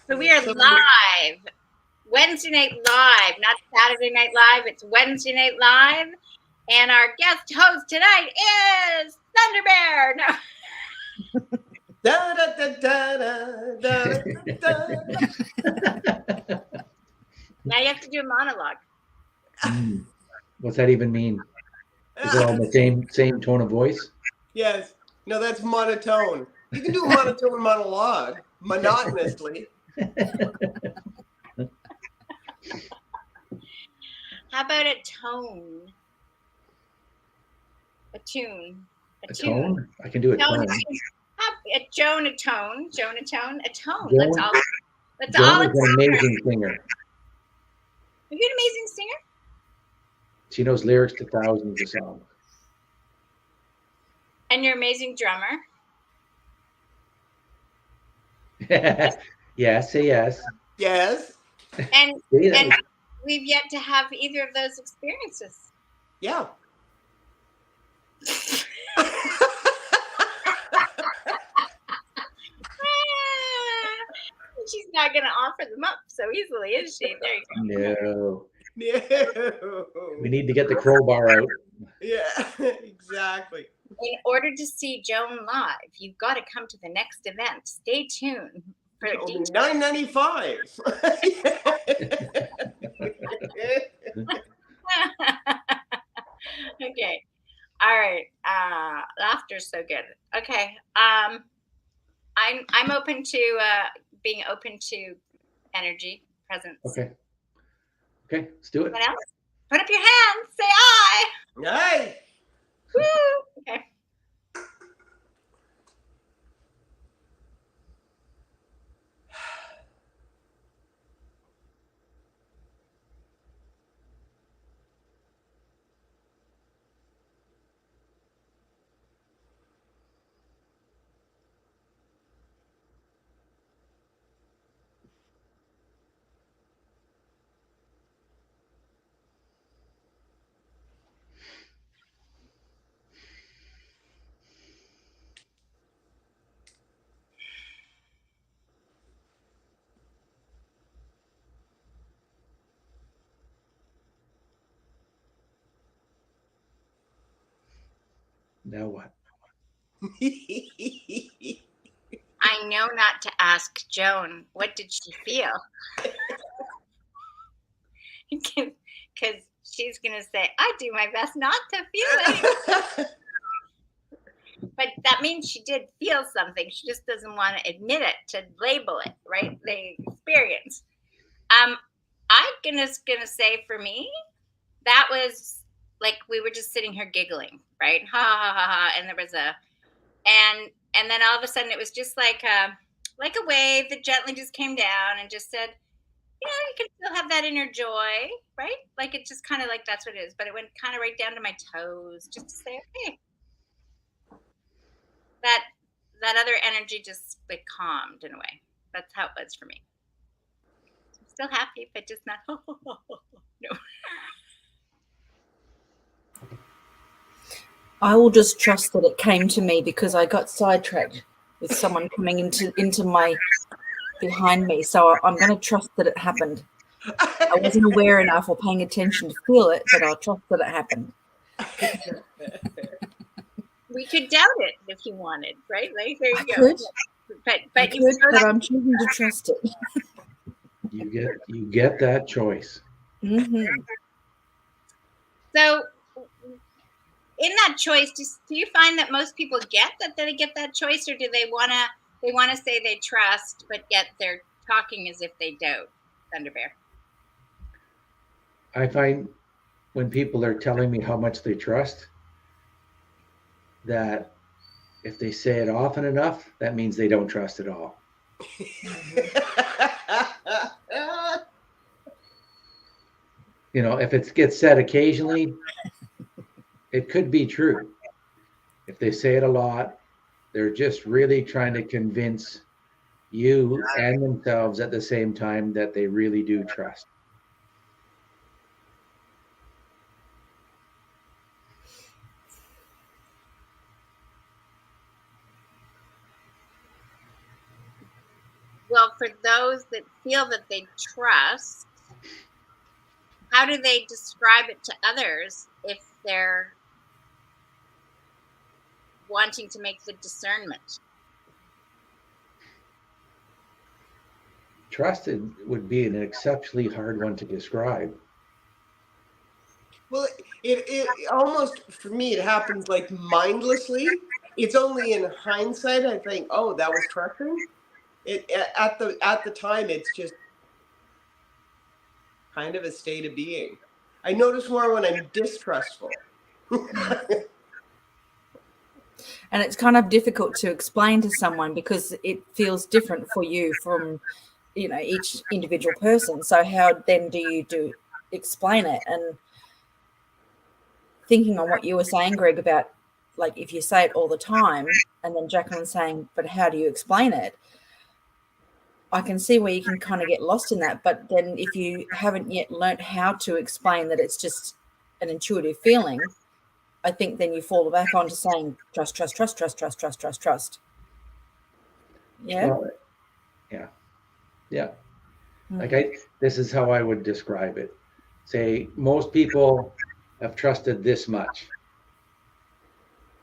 So we are live. Wednesday Night Live, not Saturday Night Live. It's Wednesday Night Live. And our guest host tonight is Thunder Bear. No. Da, da, da, da, da, da, da. Now you have to do a monologue. What's that even mean? Is it all the same tone of voice? Yes. No, that's monotone. You can do a monotone monologue monotonously. How about a tone? A tune. A tone? I can do a tone. Joan, a tone. Joan, a tone. A tone. Joan, That's all. That's Joan all. is an amazing singer. Are you an amazing singer? She knows lyrics to thousands of songs. And you're an amazing drummer. Yes, say yes. Yes. And we've yet to have either of those experiences. Yeah. She's not going to offer them up so easily, is she? There you go. No. We need to get the crowbar out. Yeah, exactly. In order to see Joan live, you've got to come to the next event. Stay tuned for details. $9.95. Okay. All right. Laughter's so good. Okay. I'm open to being open to energy presence. Okay, let's do it. What else? Put up your hands. Say aye. Aye. Woo. Okay. Now what? I know not to ask Joan, what did she feel? Because she's going to say, I do my best not to feel it. But that means she did feel something. She just doesn't want to admit it, to label it, right? The experience. I'm gonna say for me, that was like we were just sitting here giggling, right? Ha ha ha ha. And there was and then all of a sudden it was just like a wave that gently just came down and just said, you can still have that inner joy, right? Like it just kind of like that's what it is. But it went kind of right down to my toes, just to say, okay. That other energy just like calmed in a way. That's how it was for me. I'm still happy, but just not. No. I will just trust that it came to me because I got sidetracked with someone coming into my behind me. So I'm going to trust that it happened. I wasn't aware enough or paying attention to feel it, but I'll trust that it happened. We could doubt it if you wanted, right? Like there you I go. Could. But I'm choosing to trust it. You get that choice. Mm-hmm. So, in that choice, do you find that most people get that choice, or do they wanna say they trust, but yet they're talking as if they don't? Thunder Bear. I find when people are telling me how much they trust, that if they say it often enough, that means they don't trust at all. If it gets said occasionally, it could be true. If they say it a lot, they're just really trying to convince you and themselves at the same time that they really do trust. well, for those that feel that they trust, how do they describe it to others if they're wanting to make the discernment? Trusted would be an exceptionally hard one to describe. Well, it almost, for me, it happens like mindlessly. It's only in hindsight I think, oh, that was trusting. It at the time, it's just kind of a state of being. I notice more when I'm distrustful. And it's kind of difficult to explain to someone because it feels different for you from, each individual person. So how then do you explain it? And thinking on what you were saying, Greg, about like if you say it all the time, and then Jacqueline saying, but how do you explain it? I can see where you can kind of get lost in that. But then if you haven't yet learnt how to explain that it's just an intuitive feeling, I think then you fall back onto saying trust, trust, trust, trust, trust, trust, trust, trust. Yeah. Well, yeah. Like this is how I would describe it. Say most people have trusted this much.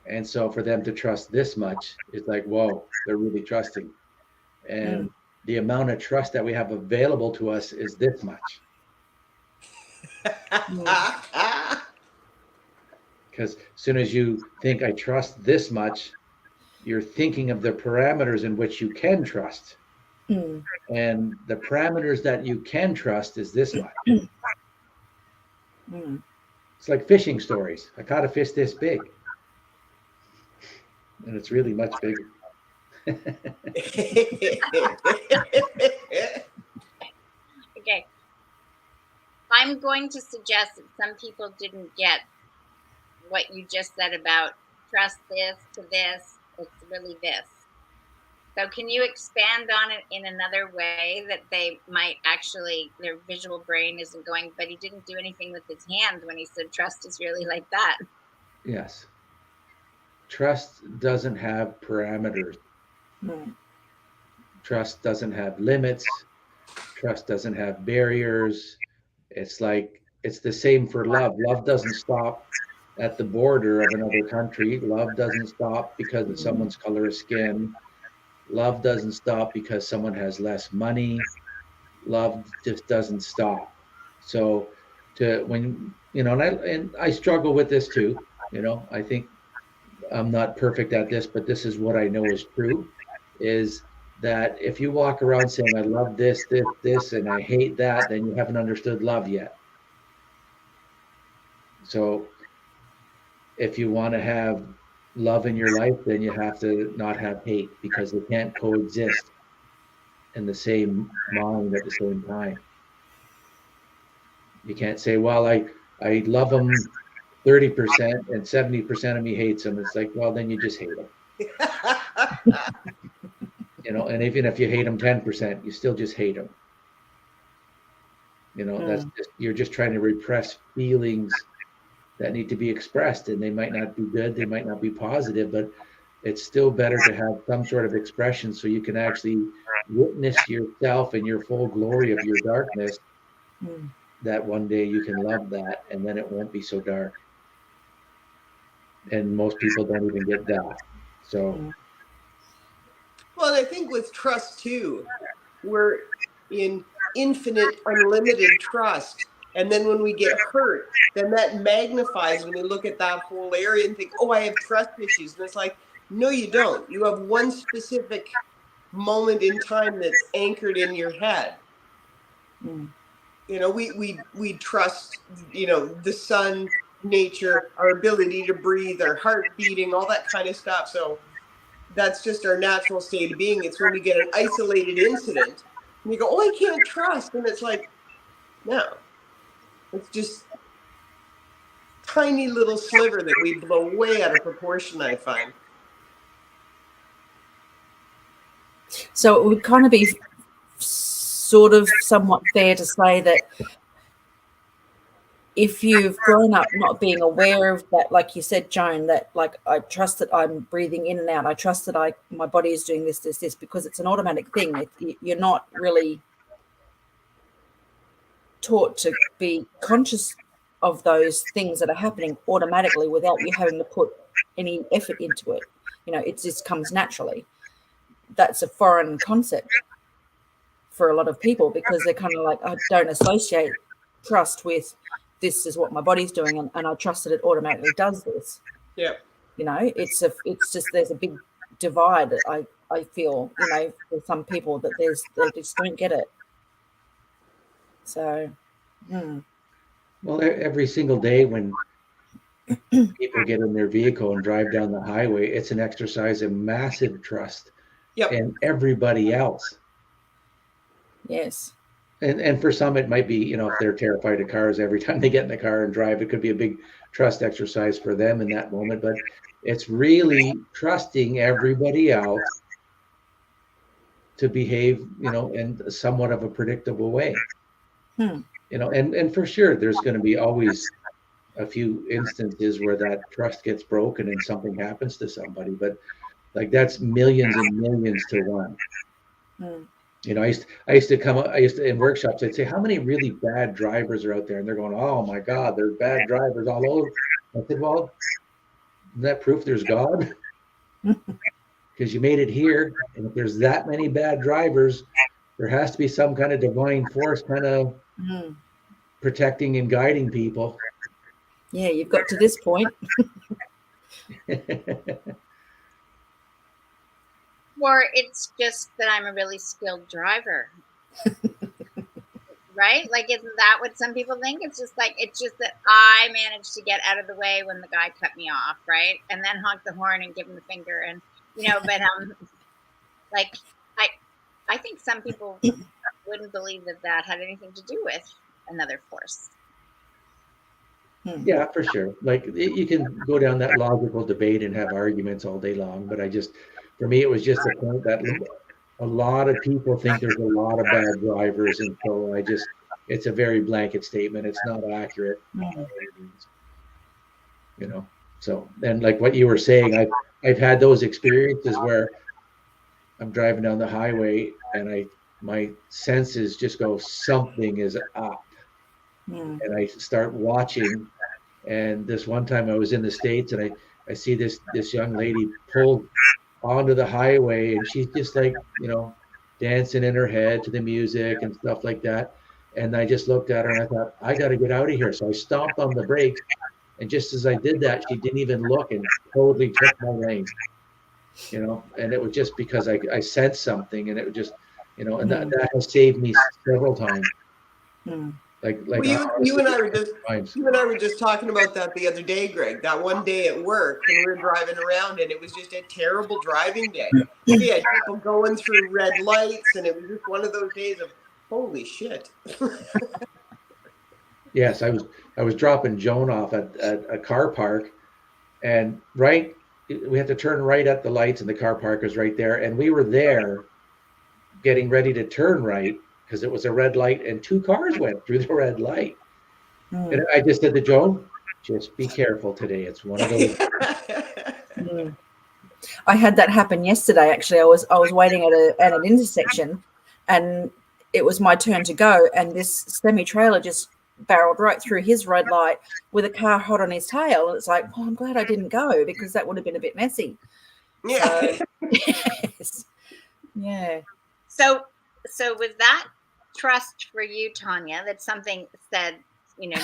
And so for them to trust this much is like, whoa, they're really trusting. And the amount of trust that we have available to us is this much. Because as soon as you think I trust this much, you're thinking of the parameters in which you can trust. And the parameters that you can trust is this much. It's like fishing stories. I caught a fish this big. And it's really much bigger. Okay. I'm going to suggest that some people didn't get what you just said about trust this to this. It's really this. So can you expand on it in another way that they might actually, their visual brain isn't going, but he didn't do anything with his hand when he said trust is really like that. Yes. Trust doesn't have parameters. Trust doesn't have limits. Trust doesn't have barriers. It's the same for love. Love doesn't stop at the border of another country. Love doesn't stop because of someone's color of skin. Love doesn't stop because someone has less money. Love just doesn't stop. So and I struggle with this too. I think I'm not perfect at this, but this is what I know is true, is that if you walk around saying, I love this, this, this, and I hate that, then you haven't understood love yet. So if you want to have love in your life, then you have to not have hate, because they can't coexist in the same mind at the same time. You can't say, well, I love them 30% and 70% of me hates them. It's like, well, then you just hate them. And even if you hate them 10%, you still just hate them. That's you're just trying to repress feelings that need to be expressed, and they might not be good, they might not be positive, but it's still better to have some sort of expression so you can actually witness yourself in your full glory of your darkness, that one day you can love that, and then it won't be so dark. And most people don't even get that. So well, I think with trust too, we're in infinite, unlimited trust. And then when we get hurt, then that magnifies when you look at that whole area and think, oh, I have trust issues. And it's like, no, you don't. You have one specific moment in time that's anchored in your head. We trust, the sun, nature, our ability to breathe, our heart beating, all that kind of stuff. So that's just our natural state of being. It's when we get an isolated incident and you go, oh, I can't trust. And it's like, no. It's just tiny little sliver that we blow way out of proportion, I find. So it would kind of be sort of somewhat fair to say that if you've grown up not being aware of that, like you said, Joan, that like I trust that I'm breathing in and out. I trust that my body is doing this, because it's an automatic thing. You're not really taught to be conscious of those things that are happening automatically without you having to put any effort into it. It just comes naturally. That's a foreign concept for a lot of people, because they're kind of like, I don't associate trust with this is what my body's doing, and I trust that it automatically does this. Yeah. It's just there's a big divide that I feel, for some people, that they just don't get it. So, Well, every single day when people get in their vehicle and drive down the highway, it's an exercise in massive trust in everybody else. Yes. And for some, it might be, if they're terrified of cars, every time they get in the car and drive, it could be a big trust exercise for them in that moment. But it's really trusting everybody else to behave, in somewhat of a predictable way. And for sure, there's going to be always a few instances where that trust gets broken and something happens to somebody. But like, that's millions and millions to one. I used to in workshops, I'd say, how many really bad drivers are out there? And they're going, oh my God, there's bad drivers all over. I said, well, isn't that proof there's God? Because you made it here. And if there's that many bad drivers, there has to be some kind of divine force kind of protecting and guiding people. Yeah, you've got to this point. Or it's just that I'm a really skilled driver. Right? Like, isn't that what some people think? It's just that I managed to get out of the way when the guy cut me off, right? And then honk the horn and give him the finger, and but like, I think some people wouldn't believe that had anything to do with another force. Yeah, for sure. Like, you can go down that logical debate and have arguments all day long, but for me, it was just a point that a lot of people think there's a lot of bad drivers, and so it's a very blanket statement. It's not accurate. So, and like what you were saying, I've had those experiences where I'm driving down the highway and my senses just go, something is up. And I start watching. And this one time I was in the States, and I see this young lady pull onto the highway, and she's just like, dancing in her head to the music and stuff like that. And I just looked at her and I thought, I got to get out of here. So I stomped on the brakes. And just as I did that, she didn't even look and totally took my lane, and it was just because I sensed something, and it was just, and that has saved me several times. Like well, you and I were just talking about that the other day, Greg. That one day at work, and we were driving around, and it was just a terrible driving day. We had people going through red lights, and it was just one of those days of holy shit. Yes, I was dropping Joan off at a car park, and we had to turn right at the lights, and the car park was right there, and we were there getting ready to turn right, because it was a red light, and two cars went through the red light. And I just said to Joan, just be careful today. It's one of those. I had that happen yesterday. Actually, I was waiting at an intersection, and it was my turn to go, and this semi-trailer just barreled right through his red light with a car hot on his tail. And it's like, well, I'm glad I didn't go, because that would have been a bit messy. Yeah. So, yes. Yeah. So was that trust for you, Tanya, that something said,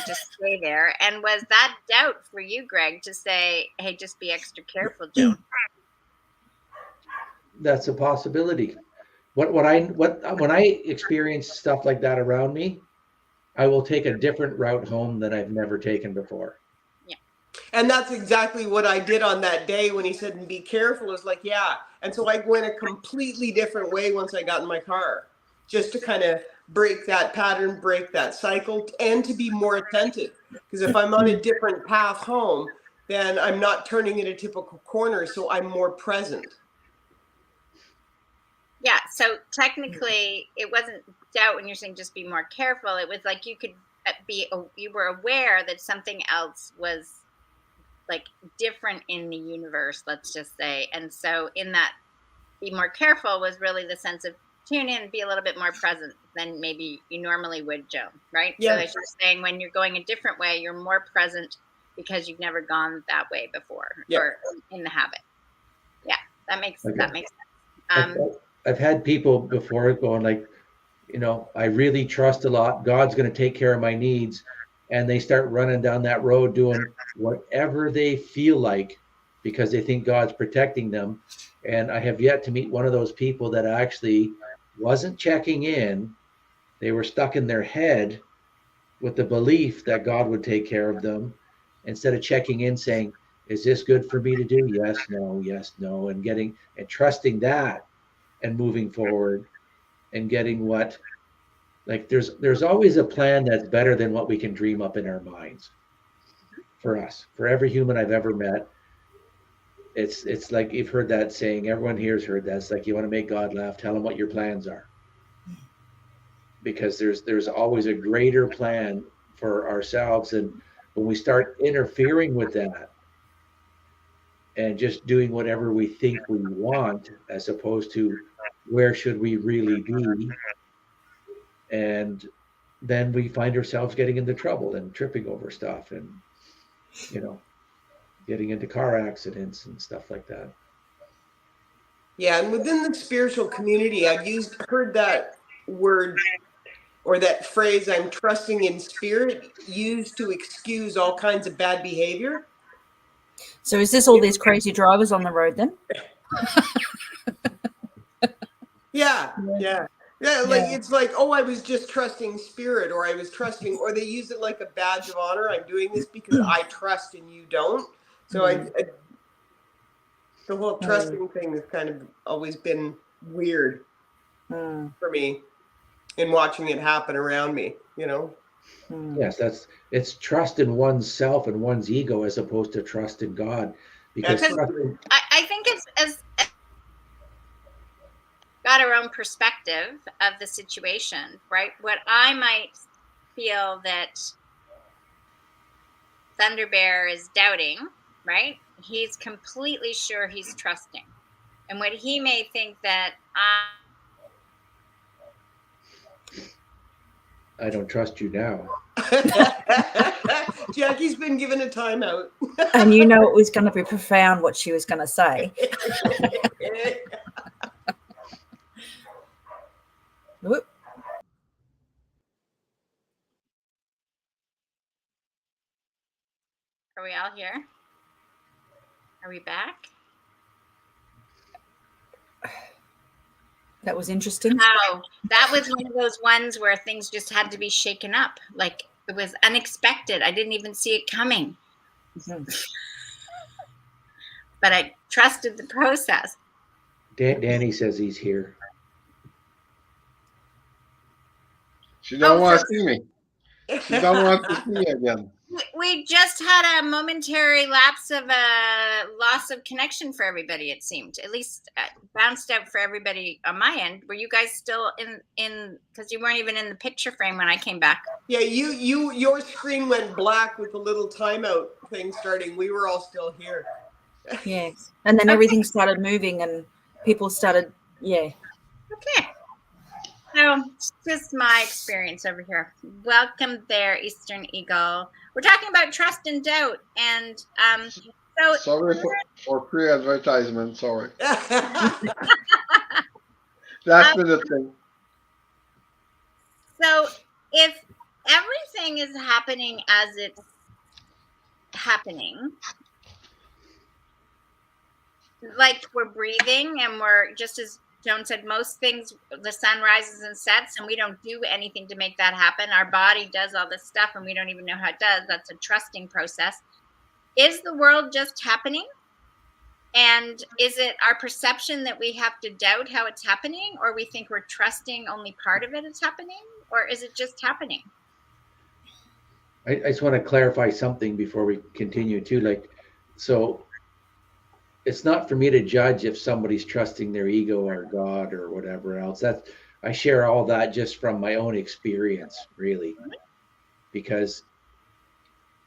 just stay there? And was that doubt for you, Greg, to say, hey, just be extra careful, Joan? That's a possibility. When I experience stuff like that around me, I will take a different route home than I've never taken before. Yeah. And that's exactly what I did on that day when he said, be careful. It's like, yeah. And so I went a completely different way once I got in my car, just to kind of break that pattern, break that cycle, and to be more attentive. Because if I'm on a different path home, then I'm not turning in a typical corner, so I'm more present. Yeah, so technically it wasn't doubt when you're saying just be more careful. It was like you could you were aware that something else was like different in the universe, let's just say. And so in that, be more careful was really the sense of tune in, be a little bit more present than maybe you normally would, Joan, right? Yeah. So as you're saying, when you're going a different way, you're more present because you've never gone that way before, Yeah. or in the habit. Yeah, that makes Okay. sense. I've had people before going like, I really trust a lot. God's going to take care of my needs. And they start running down that road doing whatever they feel like because they think God's protecting them. And I have yet to meet one of those people that actually wasn't checking in. They were stuck in their head with the belief that God would take care of them instead of checking in saying, is this good for me to do? Yes, no, and trusting that and moving forward and getting what, like there's always a plan that's better than what we can dream up in our minds for us. For every human I've ever met, it's like you've heard that saying, everyone here's heard that. It's like, you want to make God laugh, tell him what your plans are. Because there's always a greater plan for ourselves. And when we start interfering with that and just doing whatever we think we want, as opposed to where should we really be, and then we find ourselves getting into trouble and tripping over stuff and, getting into car accidents and stuff like that. Yeah, and within the spiritual community, I've heard that word or that phrase, I'm trusting in spirit, used to excuse all kinds of bad behavior. So is this all these crazy drivers on the road then? Yeah. Like it's like, oh, I was just trusting spirit, or I was trusting, or they use it like a badge of honor. I'm doing this because I trust and you don't. So the whole trusting thing has kind of always been weird for me in watching it happen around me, Yes, it's trust in oneself and one's ego as opposed to trust in God. Because I think it's got our own perspective of the situation, right? What I might feel that Thunder Bear is doubting, right? He's completely sure he's trusting. And what he may think that I don't trust you now. Jackie's been given a timeout. And it was going to be profound what she was going to say. Whoop. Are we all here? Are we back? That was interesting. Oh, that was one of those ones where things just had to be shaken up. Like it was unexpected. I didn't even see it coming. Mm-hmm. But I trusted the process. Danny says he's here. She don't want to see me. She don't want to see me again. We just had a momentary lapse of a loss of connection for everybody, it seemed. At least bounced out for everybody on my end. Were you guys still in because you weren't even in the picture frame when I came back? Yeah, your screen went black with the little timeout thing starting. We were all still here. Yes. And then everything started moving and people started, Okay. So just my experience over here. Welcome there, Eastern Eagle. We're talking about trust and doubt. And so sorry for pre-advertisement, sorry. That's the thing. So if everything is happening as it's happening, like we're breathing and we're just as Joan said, most things, the sun rises and sets and we don't do anything to make that happen. Our body does all this stuff and we don't even know how it does. That's a trusting process. Is the world just happening? And is it our perception that we have to doubt how it's happening, or we think we're trusting only part of it is happening, or is it just happening? I just want to clarify something before we continue too. So it's not for me to judge if somebody's trusting their ego or God or whatever else. I share all that just from my own experience, really, because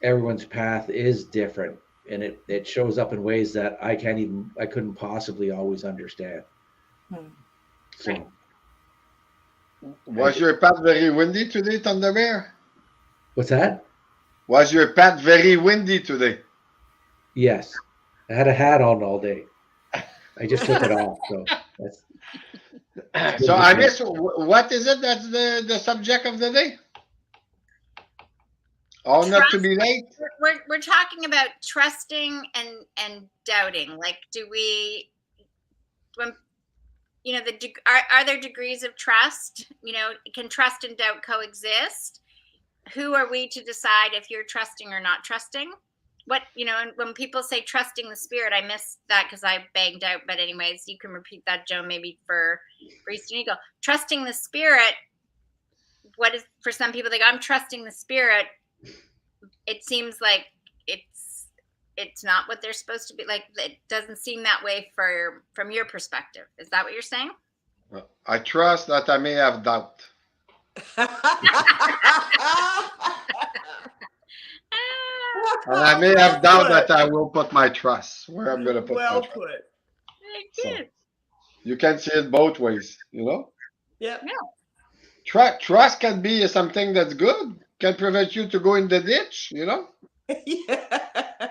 everyone's path is different, and it shows up in ways that I couldn't possibly always understand. So, Right. Was your path very windy today, Thunder Bear? what's that? Was your path very windy today? Yes, I had a hat on all day. I just took it off. So that's So I miss, what is it that's the subject of the day? Oh, not to be late? We're talking about trusting and doubting. Like, do we, when, you know, are there degrees of trust? You know, can trust and doubt coexist? Who are we to decide if you're trusting or not trusting? What, you know, and when people say trusting the spirit, I missed that because I banged out. But anyways, you can repeat that, Joe, maybe for Eastern Eagle. Trusting the spirit. What is, for some people, like, I'm trusting the spirit. It seems like it's not what they're supposed to be. Like, it doesn't seem that way from your perspective. Is that what you're saying? I trust that I may have doubt. And I may have doubt that I will put my trust where I'm going to put Well my trust. put. Good. You can see it both ways, you know? Yeah. Trust can be something that's good, can prevent you to go in the ditch, you know? Yeah.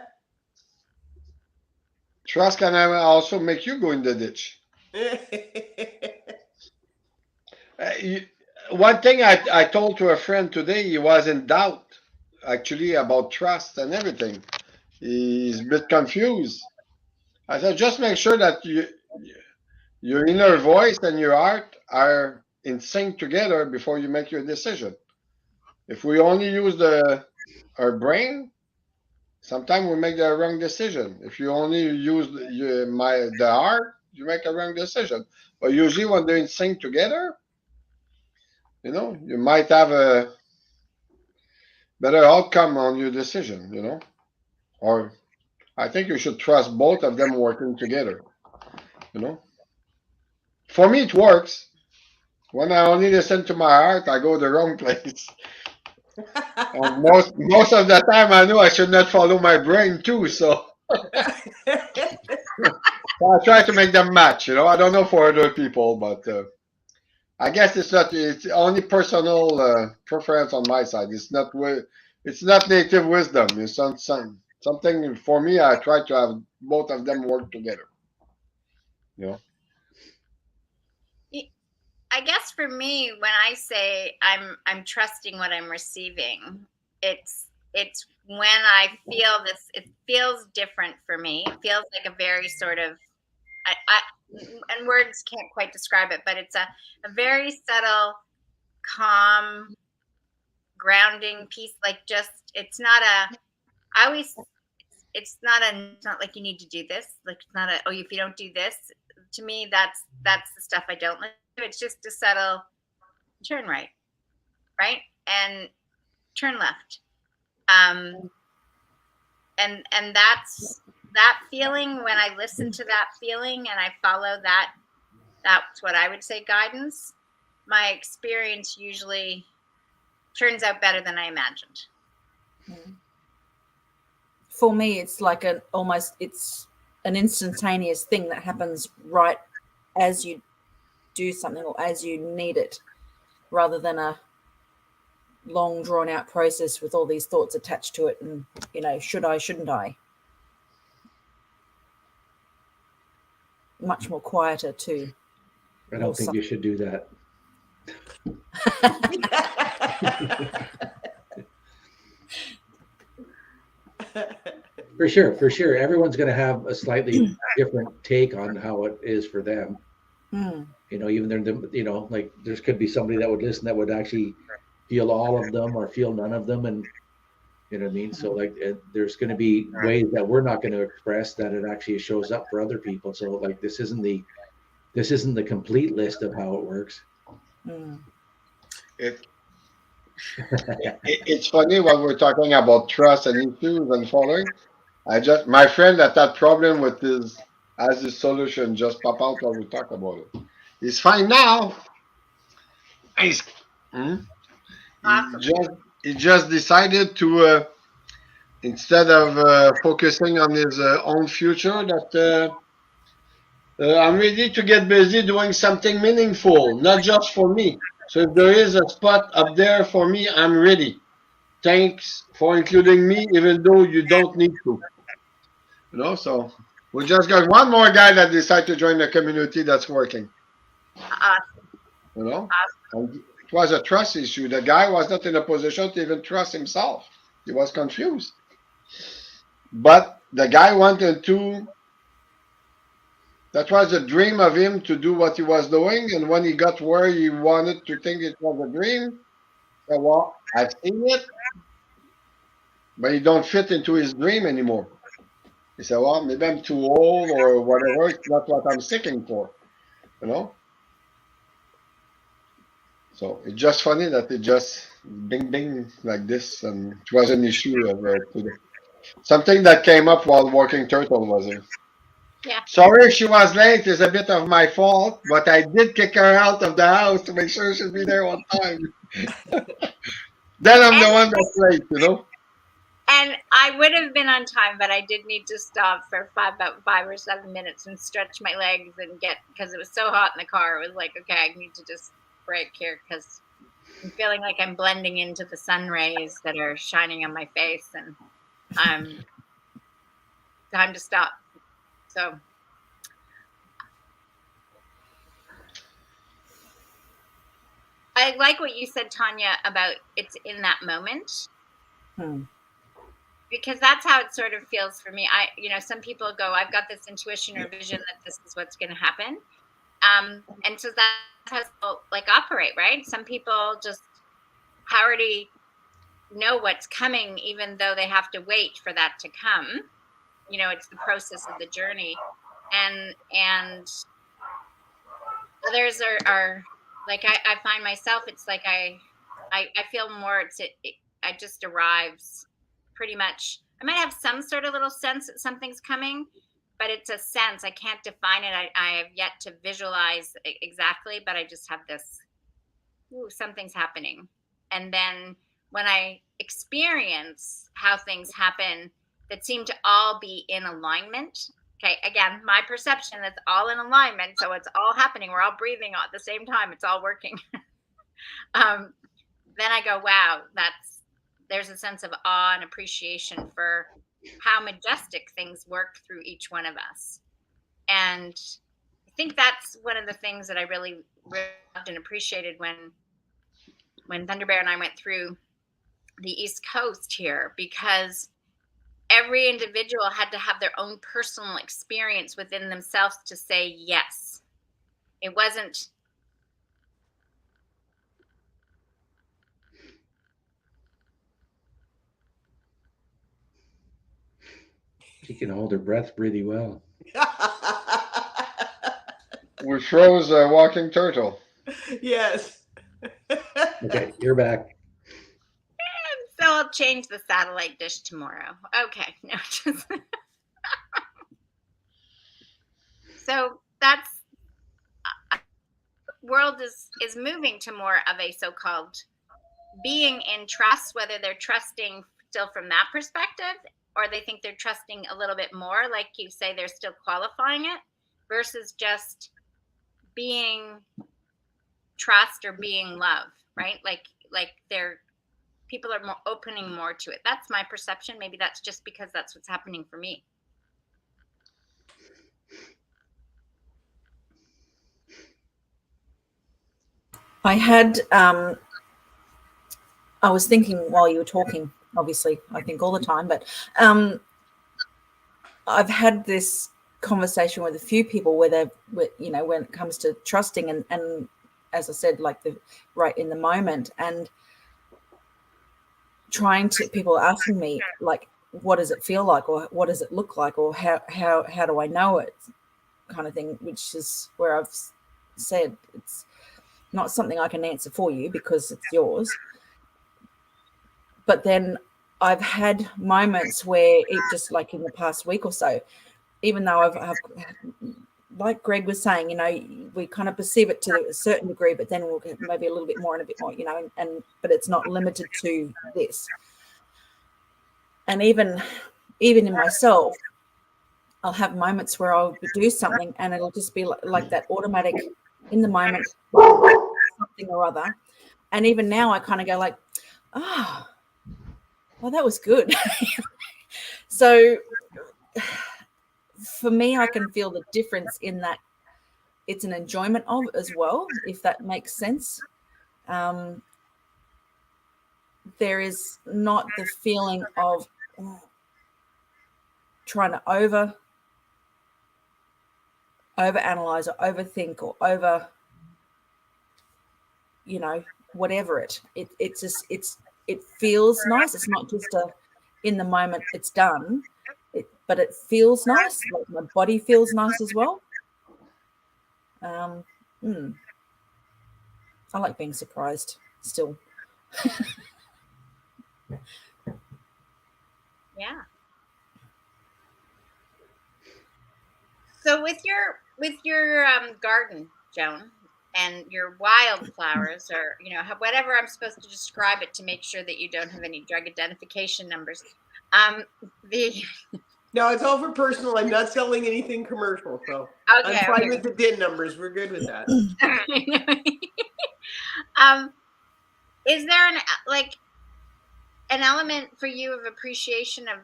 Trust can also make you go in the ditch. One thing I told to a friend today, he was in doubt, actually, about trust and everything. He's a bit confused. I said, just make sure that your inner voice and your heart are in sync together before you make your decision. If we only use our brain, sometimes we make the wrong decision. If you only use the heart, you make a wrong decision. But usually when they're in sync together, you know, you might have a better outcome on your decision, you know. Or I think you should trust both of them working together, you know. For me, it works. When I only listen to my heart, I go the wrong place. And most of the time, I know I should not follow my brain too. So I try to make them match. You know, I don't know for other people, but I guess it's only personal preference on my side. It's not native wisdom. It's something for me. I try to have both of them work together. You know. I guess for me, when I say I'm trusting what I'm receiving, it's when I feel this. It feels different for me. It feels like a very sort of, and words can't quite describe it, but it's a very subtle, calm, grounding piece. Like, just, it's not like you need to do this. Like, it's not oh, if you don't do this, to me, that's the stuff I don't like. It's just a subtle turn right, and turn left, and that's that feeling. When I listen to that feeling and I follow that, that's what I would say guidance. My experience usually turns out better than I imagined. For me, it's like it's an instantaneous thing that happens right as you do something or as you need it, rather than a long drawn out process with all these thoughts attached to it and, you know, should I, shouldn't I. Much more quieter too. I don't think you should do that. For sure. Everyone's going to have a slightly different take on how it is for them. You know, even there, like there could be somebody that would listen that would actually feel all of them or feel none of them, and you know what I mean. So like, there's going to be ways that we're not going to express that it actually shows up for other people. So like, this isn't the complete list of how it works. It's funny when we're talking about trust and issues and following. My friend that had problem with his as the solution just pop out when we talk about it. He's fine now. He's, hmm? Awesome. He just decided to instead of focusing on his own future, that I'm ready to get busy doing something meaningful, not just for me. So if there is a spot up there for me, I'm ready. Thanks for including me, even though you don't need to. So we just got one more guy that decided to join the community that's working. Awesome. And it was a trust issue. The guy was not in a position to even trust himself. He was confused. But the guy wanted to. That was a dream of him to do what he was doing. And when he got where he wanted to think it was a dream, he said, well, I've seen it, but he don't fit into his dream anymore. He said, well, maybe I'm too old or whatever. It's not what I'm seeking for, So it's just funny that it just bing, bing like this. And it was an issue of today. Something that came up while Walking Turtle was here. Yeah. Sorry if she was late. It's a bit of my fault, but I did kick her out of the house to make sure she'd be there on time. Then I'm the one that's late, And I would have been on time, but I did need to stop for about 5 or 7 minutes and stretch my legs and because it was so hot in the car. It was like, okay, I need to just break here because I'm feeling like I'm blending into the sun rays that are shining on my face, and time to stop. So I like what you said, Tanya, about it's in that moment. Because that's how it sort of feels for me. Some people go, I've got this intuition or vision that this is what's going to happen. And so that's how people operate, right? Some people just already know what's coming, even though they have to wait for that to come. It's the process of the journey. And others are like, I find myself, it's like, I feel more, I just arrives pretty much. I might have some sort of little sense that something's coming, but it's a sense. I can't define it. I have yet to visualize exactly, but I just have this, something's happening. And then when I experience how things happen that seem to all be in alignment, okay, again, my perception, it's all in alignment. So it's all happening. We're all breathing at the same time. It's all working. Then I go, wow, there's a sense of awe and appreciation for how majestic things work through each one of us. And I think that's one of the things that I really loved and appreciated when Thunder Bear and I went through the East Coast here, because every individual had to have their own personal experience within themselves to say yes. It wasn't. She can hold her breath really well. We froze a Walking Turtle. Yes. Okay, you're back. So I'll change the satellite dish tomorrow. Okay. No, just so that's world is moving to more of a so-called being in trust, whether they're trusting still from that perspective or they think they're trusting a little bit more, like you say, they're still qualifying it, versus just being trust or being love, right? Like people are more opening more to it. That's my perception. Maybe that's just because that's what's happening for me. I had, I was thinking while you were talking, obviously I think all the time, but I've had this conversation with a few people where they've, when it comes to trusting and as I said, like the right in the moment, and people asking me like, what does it feel like, or what does it look like, or how do I know it, kind of thing, which is where I've said it's not something I can answer for you because it's yours. But then I've had moments where it just like in the past week or so, even though I've like Greg was saying, you know, we kind of perceive it to a certain degree, but then we'll get maybe a little bit more and a bit more, you know, and but it's not limited to this. And even in myself, I'll have moments where I'll do something and it'll just be like that automatic in the moment, something or other. And even now I kind of go like, oh, well, that was good. So for me, I can feel the difference in that it's an enjoyment of as well, if that makes sense. There is not the feeling of trying to overanalyze or overthink or over, you know, whatever it feels nice. It's not just a in the moment it's done, but it feels nice. Like my body feels nice as well. I like being surprised still. Yeah. So with your garden, Joan, and your wildflowers, or you know, whatever I'm supposed to describe it to make sure that you don't have any drug identification numbers. No, it's all for personal. I'm not selling anything commercial, so Okay, I'm fine with the DIN numbers. We're good with that. Is there an element for you of appreciation of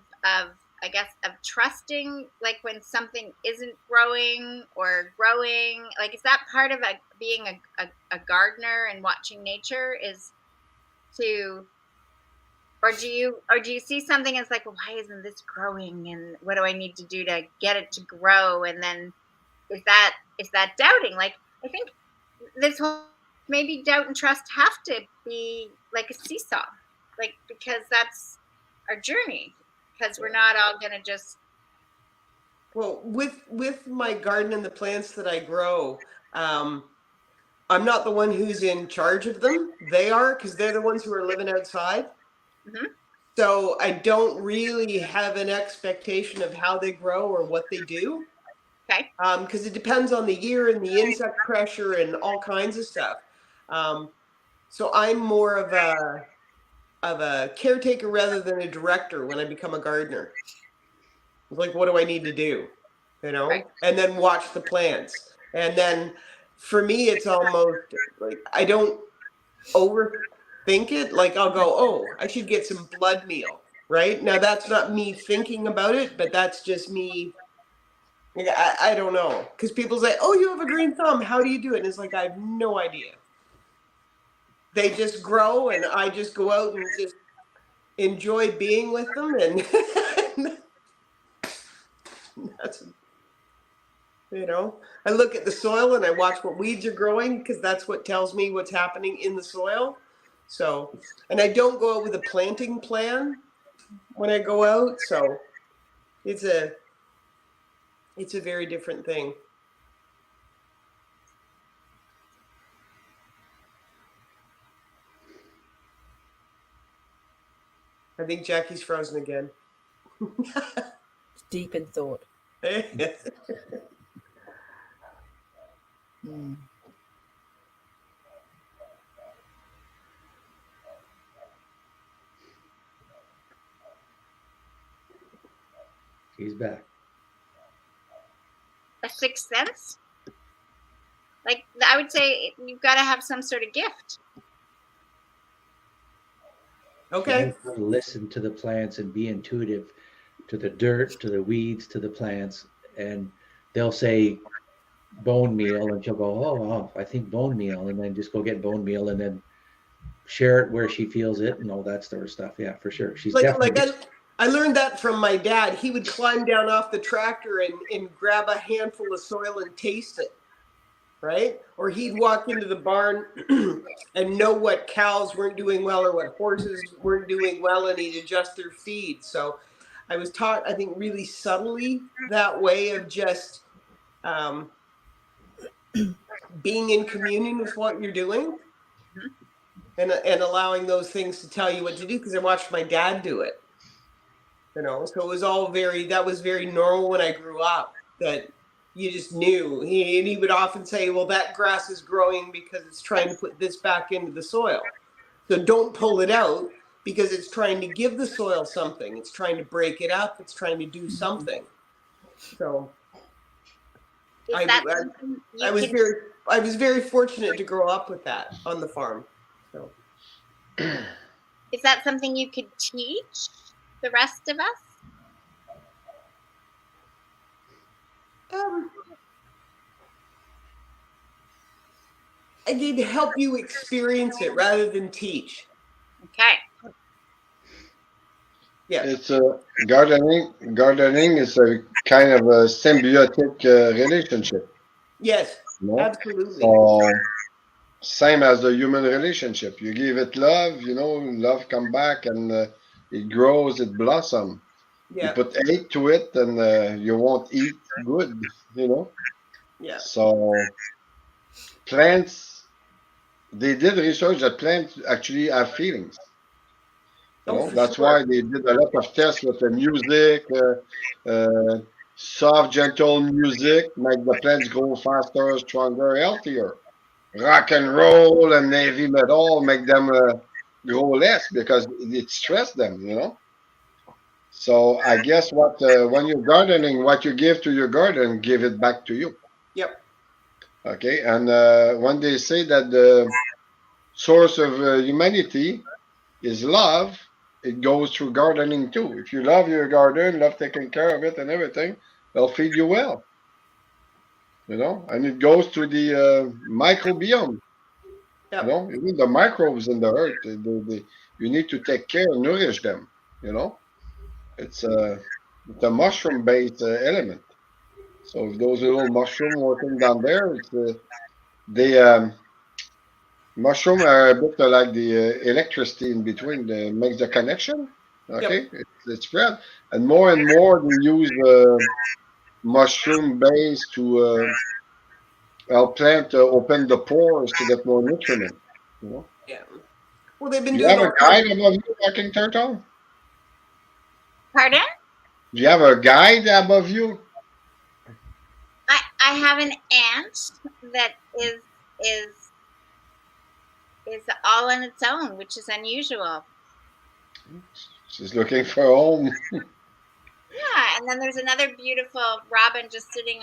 I guess of trusting, like when something isn't growing or growing? Like, is that part of being a gardener and watching nature? Is to Or do you see something as like, well, why isn't this growing? And what do I need to do to get it to grow? And then is that doubting? Like, I think this whole maybe doubt and trust have to be like a seesaw, like, because that's our journey, because we're not all going to just. Well, with my garden and the plants that I grow, I'm not the one who's in charge of them. They are, because they're the ones who are living outside. Mm-hmm. So I don't really have an expectation of how they grow or what they do. Okay. Because it depends on the year and the insect pressure and all kinds of stuff. So I'm more of a caretaker rather than a director when I become a gardener. It's like, what do I need to do? You know, Right. And then watch the plants. And then for me, it's almost like I don't overthink it. Like I'll go, oh, I should get some blood meal. Right now, that's not me thinking about it, but that's just me. I don't know, because people say, oh, you have a green thumb. How do you do it? And it's like, I have no idea. They just grow, and I just go out and just enjoy being with them. And that's, you know, I look at the soil and I watch what weeds are growing, because that's what tells me what's happening in the soil. So, and I don't go out with a planting plan when I go out. So it's a very different thing. I think Jackie's frozen again. Deep in thought. He's back. A sixth sense? Like, I would say you've got to have some sort of gift. Okay. Listen to the plants and be intuitive to the dirt, to the weeds, to the plants. And they'll say bone meal, and she'll go, oh, I think bone meal. And then just go get bone meal and then share it where she feels it and all that sort of stuff. Yeah, for sure. She's definitely. I learned that from my dad. He would climb down off the tractor and grab a handful of soil and taste it, right? Or he'd walk into the barn and know what cows weren't doing well or what horses weren't doing well, and he'd adjust their feed. So I was taught, I think, really subtly that way of just being in communion with what you're doing and allowing those things to tell you what to do, because I watched my dad do it. You know, so it was all that was very normal when I grew up, that you just knew. He would often say, well, that grass is growing because it's trying to put this back into the soil. So don't pull it out because it's trying to give the soil something. It's trying to break it up. It's trying to do something. So Is I- that I- something you I was can- very fortunate to grow up with that on the farm. So is that something you could teach the rest of us? I need to help you experience it rather than teach. Okay. Yeah. It's a gardening. Gardening is a kind of a symbiotic relationship. Yes, You know? absolutely. So same as the human relationship. You give it love, you know, love come back and it grows, it blossoms. You Yeah. put hate to it, and you won't eat good. You know. Yeah. So plants, they did research that plants actually have feelings. You Oh, know, for that's sure. why they did a lot of tests with the music, soft, gentle music, make the plants grow faster, stronger, healthier. Rock and roll and heavy metal make them grow less because it stress them. You know. So I guess what when you're gardening, what you give to your garden, give it back to you. Yep. Okay, and when they say that the source of humanity is love, it goes through gardening too. If you love your garden, love taking care of it and everything, they'll feed you well, you know. And it goes to the microbiome, you Yep. know. Even the microbes in the earth, you need to take care and nourish them, you know. It's a mushroom-based element. So if those little mushroom working down there, they mushroom are a bit like the electricity in between, makes the connection. Okay, it's spread, and more they use mushroom base to help plant open the pores to get more nutriment. You know, Yeah. Well, they've been do you doing have a all kinds. guide above you, Talking Turtle? Pardon? Do you have a guide above you? I have an aunt that is all on its own, which is unusual. She's looking for a home. Yeah, and then there's another beautiful robin just sitting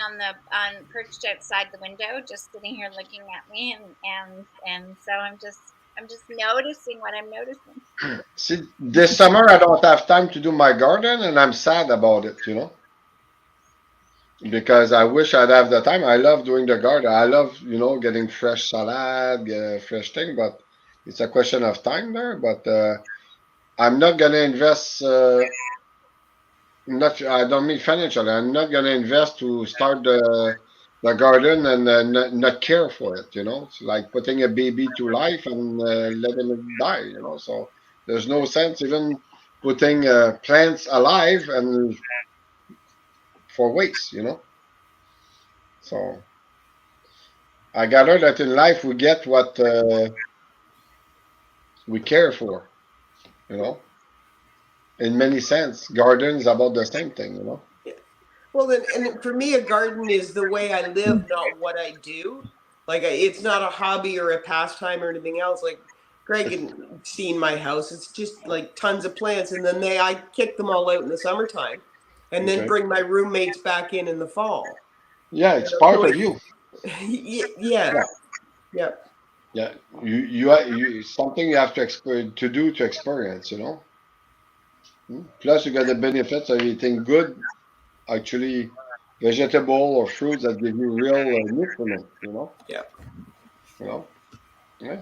perched outside the window, just sitting here looking at me, and so I'm just noticing what I'm noticing. See, this summer I don't have time to do my garden, and I'm sad about it. You know. Because I wish I'd have the time. I love doing the garden. I love, you know, getting fresh salad, fresh thing, but it's a question of time there. But I'm not gonna invest. Not, I don't mean financially. I'm not gonna invest to start the garden and not care for it. You know, it's like putting a baby to life and letting it die. You know, so there's no sense even putting plants alive and for waste. You know, so. I gather that in life we get what we care for, you know. In many sense, garden is about the same thing, you know. Well, then, and for me, a garden is the way I live, not what I do. Like, it's not a hobby or a pastime or anything else. Like, Greg had seen my house. It's just like tons of plants, and then I kick them all out in the summertime, and then Okay. bring my roommates back in the fall. Yeah, it's You know, part so of it- you. Yeah. Yeah. Yeah, you something you have to do to experience, you know. Plus, you got the benefits of eating good, actually, vegetable or fruits that give you real nutriment, you know. Yeah. You know. Yeah.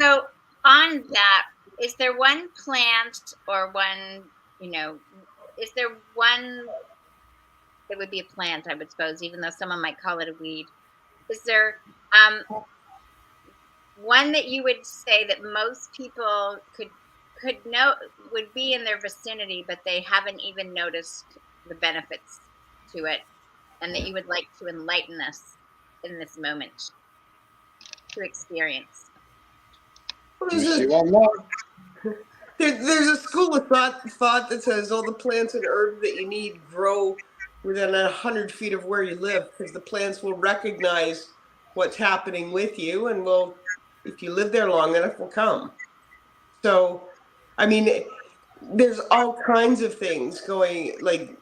So on that, is there one plant or one, is there one that would be a plant, I would suppose, even though someone might call it a weed? Is there one that you would say that most people could know would be in their vicinity, but they haven't even noticed the benefits to it, and that you would like to enlighten us in this moment to experience? Well, You there's see a, one more? There's a school of thought that says all the plants and herbs that you need grow within 100 feet of where you live, because the plants will recognize what's happening with you, and will, if you live there long enough, will come. So, I mean, there's all kinds of things going. Like,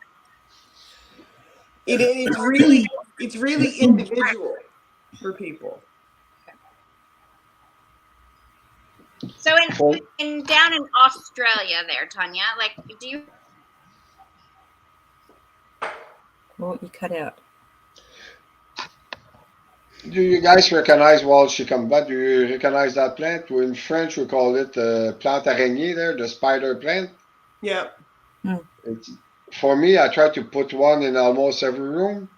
it's really individual for people. So in down in Australia there, Tanya, like, do you? Well, you cut out. Do you guys recognize, while she come back, do you recognize that plant? In French, we call it plante araignée there, the spider plant. Yeah. It's, for me, I try to put one in almost every room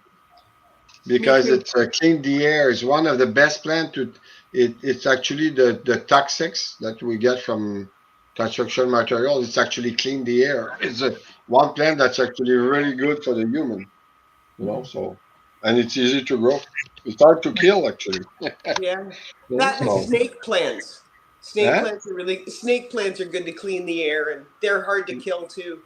because it's clean the air. It's one of the best plants to. It's actually the toxics that we get from construction material. It's actually clean the air. It's one plant that's actually really good for the human. You know, so, and it's easy to grow. It's hard to kill, actually. Yeah. That and snake plants. Snake plants are good to clean the air, and they're hard to kill too.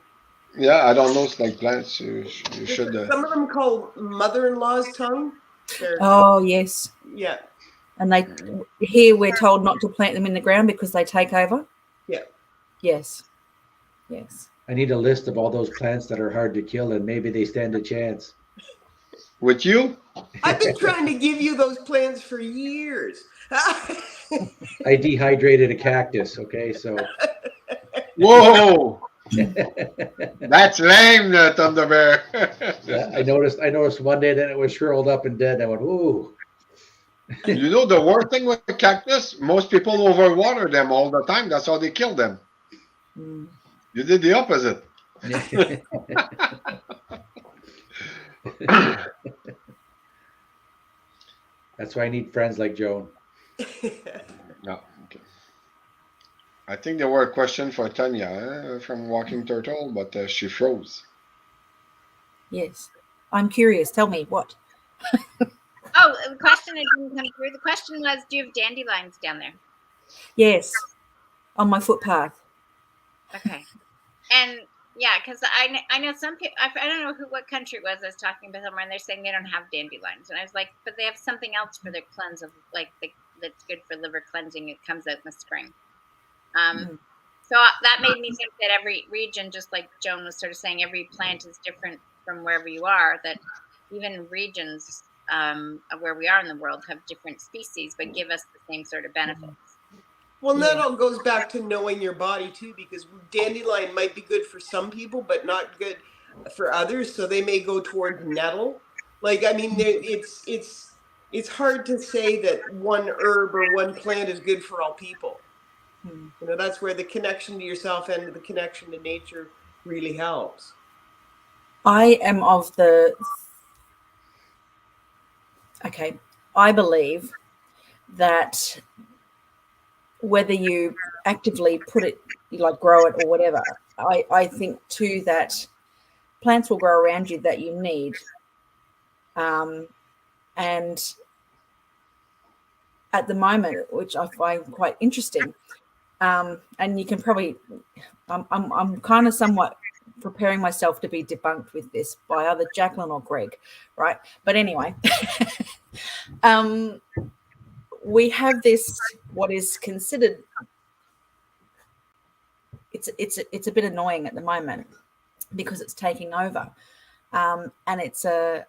Yeah, I don't know snake plants. You should. Some of them called mother-in-law's tongue. Oh yes. Yeah. And here we're told not to plant them in the ground because they take over. Yeah. Yes. I need a list of all those plants that are hard to kill, and maybe they stand a chance. With you? I've been trying to give you those plants for years. I dehydrated a cactus. Okay, so. Whoa! That's lame, Thunder Bear. Yeah, I noticed one day that it was shriveled up and dead. I went, ooh. You know the worst thing with cactus? Most people overwater them all the time. That's how they kill them. You did the opposite. That's why I need friends like Joan. No, okay. I think there were a question for Tanya from Walking Turtle, but she froze. Yes. I'm curious. Tell me what. Oh, the question that didn't come through. The question was, do you have dandelions down there? Yes. On my footpath. Okay. And yeah, because I know some people, I don't know what country it was I was talking about somewhere, and they're saying they don't have dandelions. And I was like, but they have something else for their cleanse of, like, that's good for liver cleansing. It comes out in the spring. So that made me think that every region, just like Joan was sort of saying, every plant is different from wherever you are, that even regions where we are in the world have different species, but give us the same sort of benefits. Well, that all goes back to knowing your body too, because dandelion might be good for some people, but not good for others. So they may go towards nettle. Like, I mean, it's hard to say that one herb or one plant is good for all people. You know, that's where the connection to yourself and the connection to nature really helps. I am of the. Okay, I believe that whether you actively put it, like grow it or whatever, I think too that plants will grow around you that you need. And at the moment, which I find quite interesting, and you can probably, I'm kind of somewhat preparing myself to be debunked with this by either Jacqueline or Greg, right? But anyway, we have this, what is considered, it's a bit annoying at the moment because it's taking over, and it's a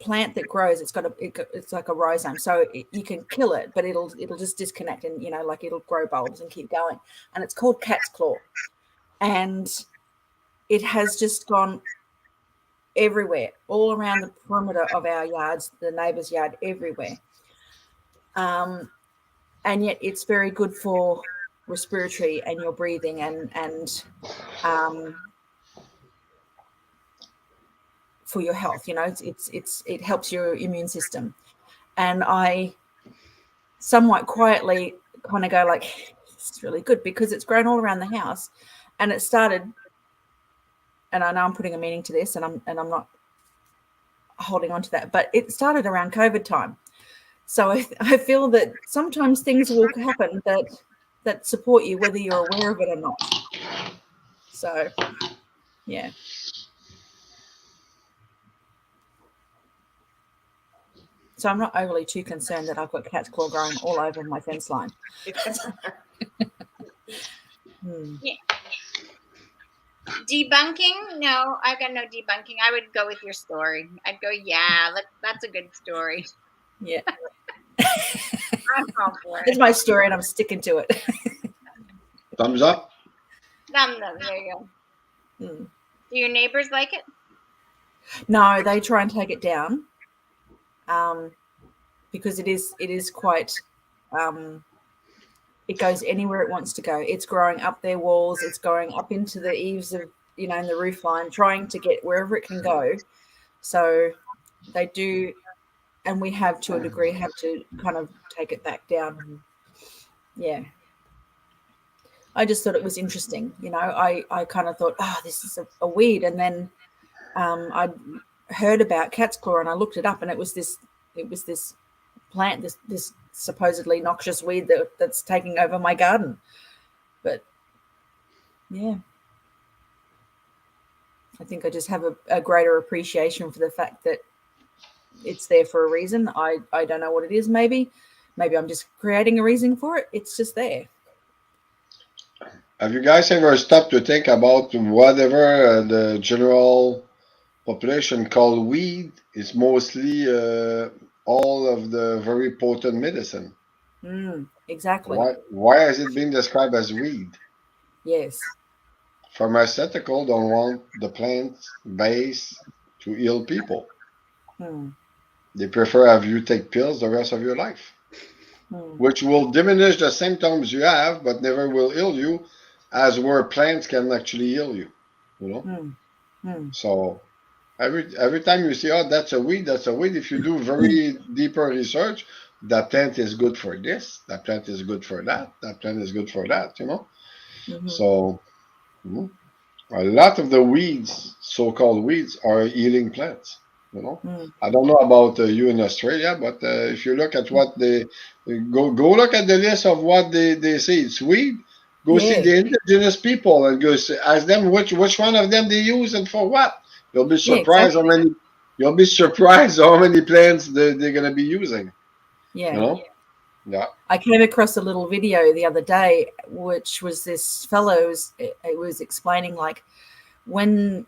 plant that grows. It's like a rhizome, so you can kill it, but it'll just disconnect, and like it'll grow bulbs and keep going. And it's called cat's claw, and it has just gone everywhere, all around the perimeter of our yards, the neighbour's yard, everywhere. And yet it's very good for respiratory and your breathing and for your health. It helps your immune system. And I somewhat quietly kind of go like, it's really good because it's grown all around the house, and it started. And I know I'm putting a meaning to this, and I'm not holding on to that, but it started around COVID time. So I feel that sometimes things will happen that that support you, whether you're aware of it or not. So, yeah. So I'm not overly too concerned that I've got cat's claw growing all over my fence line. Debunking? No, I've got no debunking. I would go with your story. I'd go, yeah, that's a good story. Yeah. I'm all for It's it. my story and I'm sticking to it. Thumbs up. There you go. Mm. Do your neighbors like it? No, they try and take it down, because it is quite. It goes anywhere it wants to go. It's growing up their walls. It's going up into the eaves of, in the roof line, trying to get wherever it can go. So they do, and we have to a degree had to kind of take it back down. Yeah. I just thought it was interesting. I kind of thought, this is a weed. And then I heard about cat's claw and I looked it up, and it was this plant, this supposedly noxious weed that's taking over my garden. But yeah, I think I just have a greater appreciation for the fact that it's there for a reason. I don't know what it is. Maybe I'm just creating a reason for it. It's just there. Have you guys ever stopped to think about whatever the general population call weed is mostly all of the very potent medicine? Exactly. Why is it being described as weed? Yes. Pharmaceutical don't want the plant base to heal people. They prefer have you take pills the rest of your life, which will diminish the symptoms you have, but never will heal you, as where plants can actually heal you. So every time you see, that's a weed, if you do very deeper research, that plant is good for this, that plant is good for that plant is good for that, So a lot of the weeds, so-called weeds, are healing plants. I don't know about you in Australia, but if you look at what they go look at the list of what they say it's weed. Go see the indigenous people and go ask them which one of them they use and for what. You'll be surprised how many. You'll be surprised how many plants they're gonna be using. Yeah. Yeah. I came across a little video the other day, which was this fellow. It was explaining when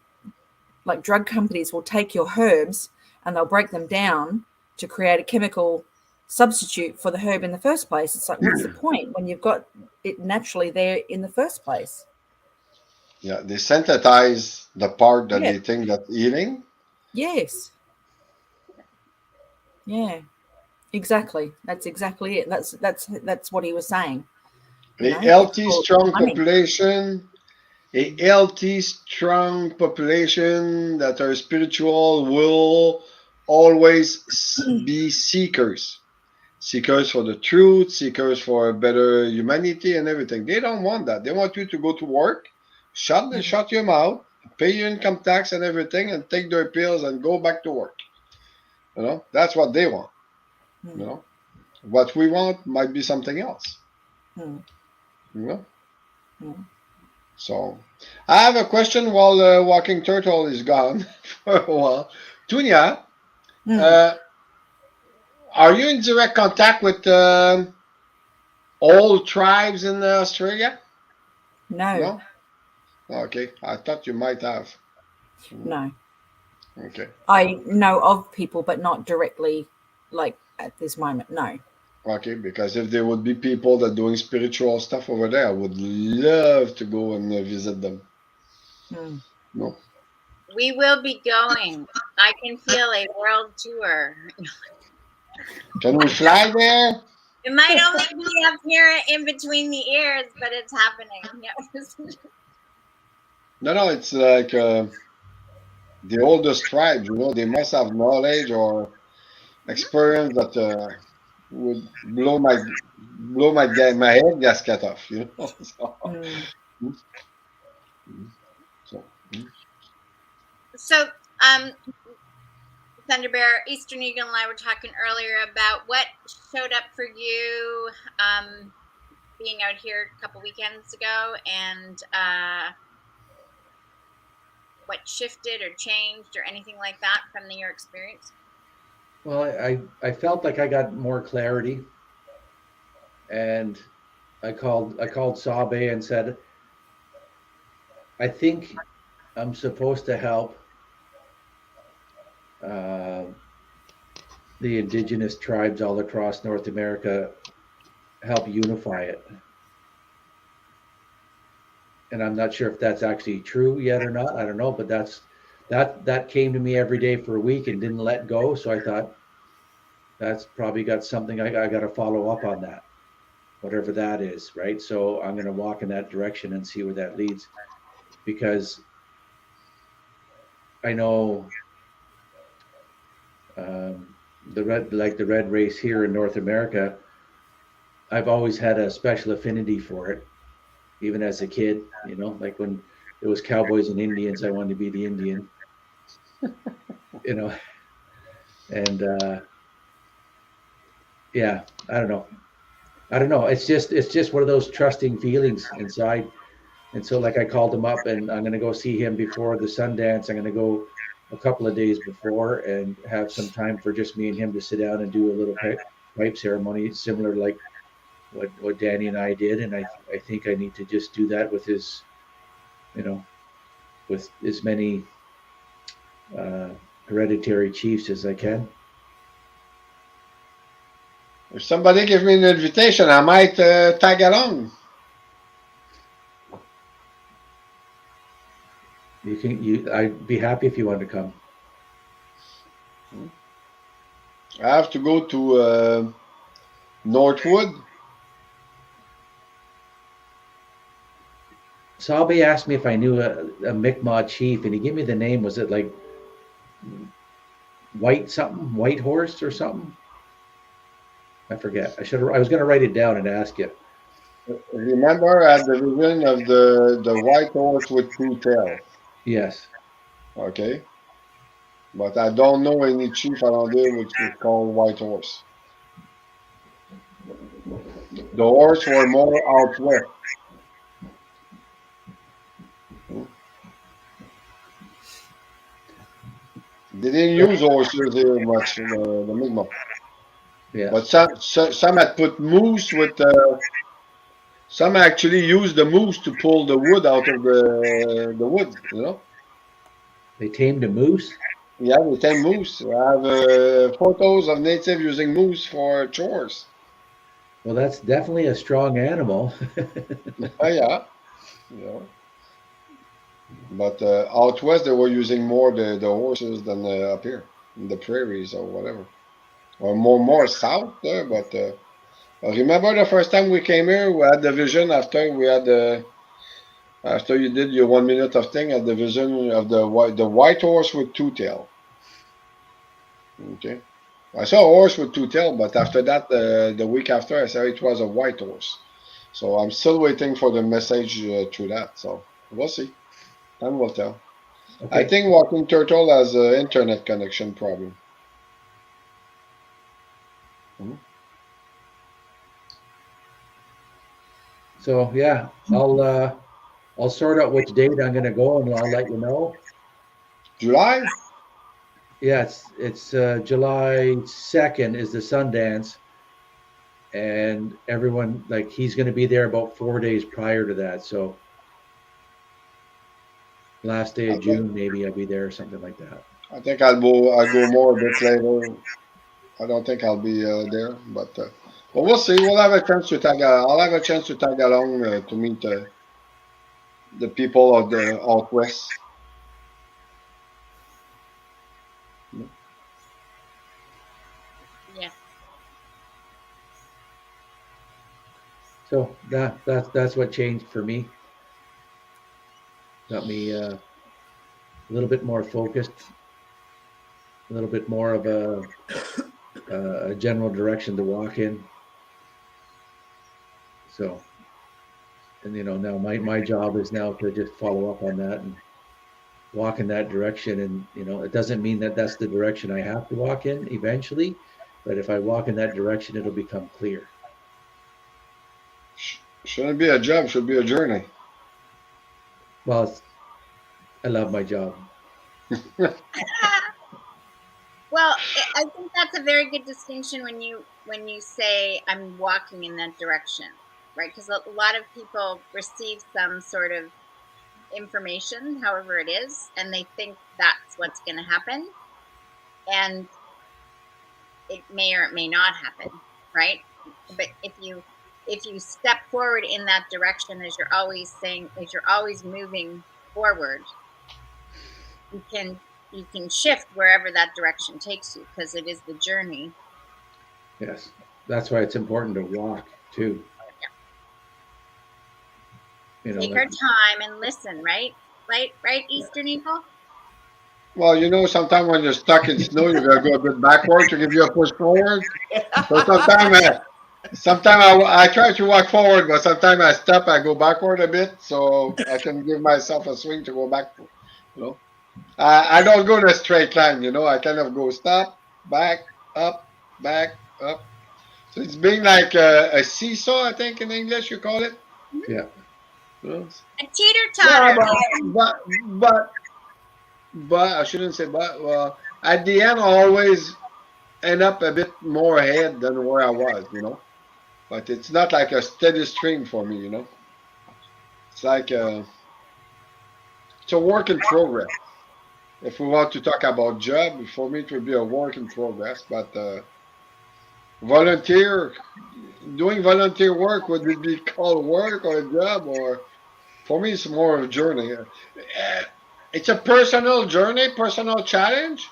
drug companies will take your herbs and they'll break them down to create a chemical substitute for the herb in the first place. It's like, what's the point when you've got it naturally there in the first place? Yeah, they synthesize the part that they think that's healing. Yes. Yeah. Exactly. That's exactly it. That's what he was saying. A healthy, strong population. A healthy, strong population that are spiritual will always be seekers. Seekers for the truth, seekers for a better humanity and everything. They don't want that. They want you to go to work, shut your mouth, pay your income tax and everything, and take their pills and go back to work. That's what they want. What we want might be something else. So, I have a question while Walking Turtle is gone for a while. Tunya, are you in direct contact with all tribes in Australia? No. Okay, I thought you might have. No. Okay. I know of people, but not directly, at this moment. No. Okay, because if there would be people that doing spiritual stuff over there, I would love to go and visit them. No. We will be going. I can feel a world tour. Can we fly there? It might only be up here in between the ears, but it's happening. No, it's like the oldest tribes, they must have knowledge or experience that would blow my head gasket off, So, Thunder Bear, Eastern Eagle, and I were talking earlier about what showed up for you being out here a couple weekends ago, and what shifted or changed or anything like that from your experience? Well, I felt like I got more clarity, and I called Sabe and said, I think I'm supposed to help the indigenous tribes all across North America, help unify it. And I'm not sure if that's actually true yet or not. I don't know, but that came to me every day for a week and didn't let go. So I thought that's probably got something I got to follow up on that, whatever that is, right? So I'm going to walk in that direction and see where that leads, because I know the red race here in North America, I've always had a special affinity for it, even as a kid. You know, like when it was cowboys and Indians, I wanted to be the Indian. You know, and yeah, I don't know. It's just one of those trusting feelings inside. And so, like, I called him up, and I'm going to go see him before the Sundance. I'm going to go a couple of days before and have some time for just me and him to sit down and do a little pipe ceremony, similar to like what Danny and I did. And I think I need to just do that with his, you know, with as many hereditary chiefs as I can. If somebody give me an invitation, I might tag along. I'd be happy if you wanted to come. I have to go to Northwood. Sabe asked me if I knew a Mi'kmaq chief, and he gave me the name. Was it like White Horse or something? I forget. I was going to write it down and ask you. Remember at the vision of the White Horse with two tails? Yes. Okay. But I don't know any chief around there which is called White Horse. The horse were more out west. They didn't use horses here much, the Mi'kmaq. Yeah. But some had put moose with some actually used the moose to pull the wood out of the wood, you know? They tamed a moose? Yeah, they tame moose. I have photos of native using moose for chores. Well, that's definitely a strong animal. Oh, yeah. Yeah. But out west, they were using more the horses than up here in the prairies or whatever. Or more south there, but remember the first time we came here, we had the vision after we had after you did your 1 minute of thing at the vision of the white horse with two tail. Okay. I saw a horse with two tail, but after that, the week after, I said it was a white horse. So I'm still waiting for the message through that. So we'll see. Time will tell. Okay. I think Walking Turtle has an internet connection problem. So yeah, I'll sort out which date I'm going to go, and I'll let you know. July? Yeah, it's July 2nd is the Sundance, and everyone, like, he's going to be there about 4 days prior to that. So last day of June, maybe I'll be there or something like that. I think I'll go more a bit later. I don't think I'll be there, but we'll see. We'll have a chance to tag. I'll have a chance to tag along to meet the people of the out west. Yeah. So that's what changed for me. Got me a little bit more focused, a little bit more of a general direction to walk in. So, and now my job is now to just follow up on that and walk in that direction. And it doesn't mean that that's the direction I have to walk in eventually, but if I walk in that direction, it'll become clear. Shouldn't be a job, should be a journey. Well, I love my job. Well, I think that's a very good distinction when you say I'm walking in that direction, right? Because a lot of people receive some sort of information, however it is, and they think that's what's going to happen, and it may or it may not happen, right? But if you step forward in that direction, as you're always saying, as you're always moving forward, you can shift wherever that direction takes you, because it is the journey. Yes, that's why it's important to walk too. You know, Take like, our time and listen, right? Right, Eastern Eagle? Well, you know, sometimes when you're stuck in snow, you gotta go a bit backward to give you a push forward. So sometimes I try to walk forward, but sometimes I stop, I go backward a bit, so I can give myself a swing to go back. You know, I don't go in a straight line. You know, I kind of go stop, back, up, back, up. So it's being like a seesaw, I think in English you call it. yeah, You know? A teeter Yeah, totter. but I shouldn't say but. Well, at the end, I always end up a bit more ahead than where I was. You know, but it's not like a steady stream for me. You know, it's like it's a work in progress. If we want to talk about job, for me it would be a work in progress. But volunteer, doing volunteer work, would it be called work or a job? Or for me, it's more of a journey. It's a personal journey, personal challenge.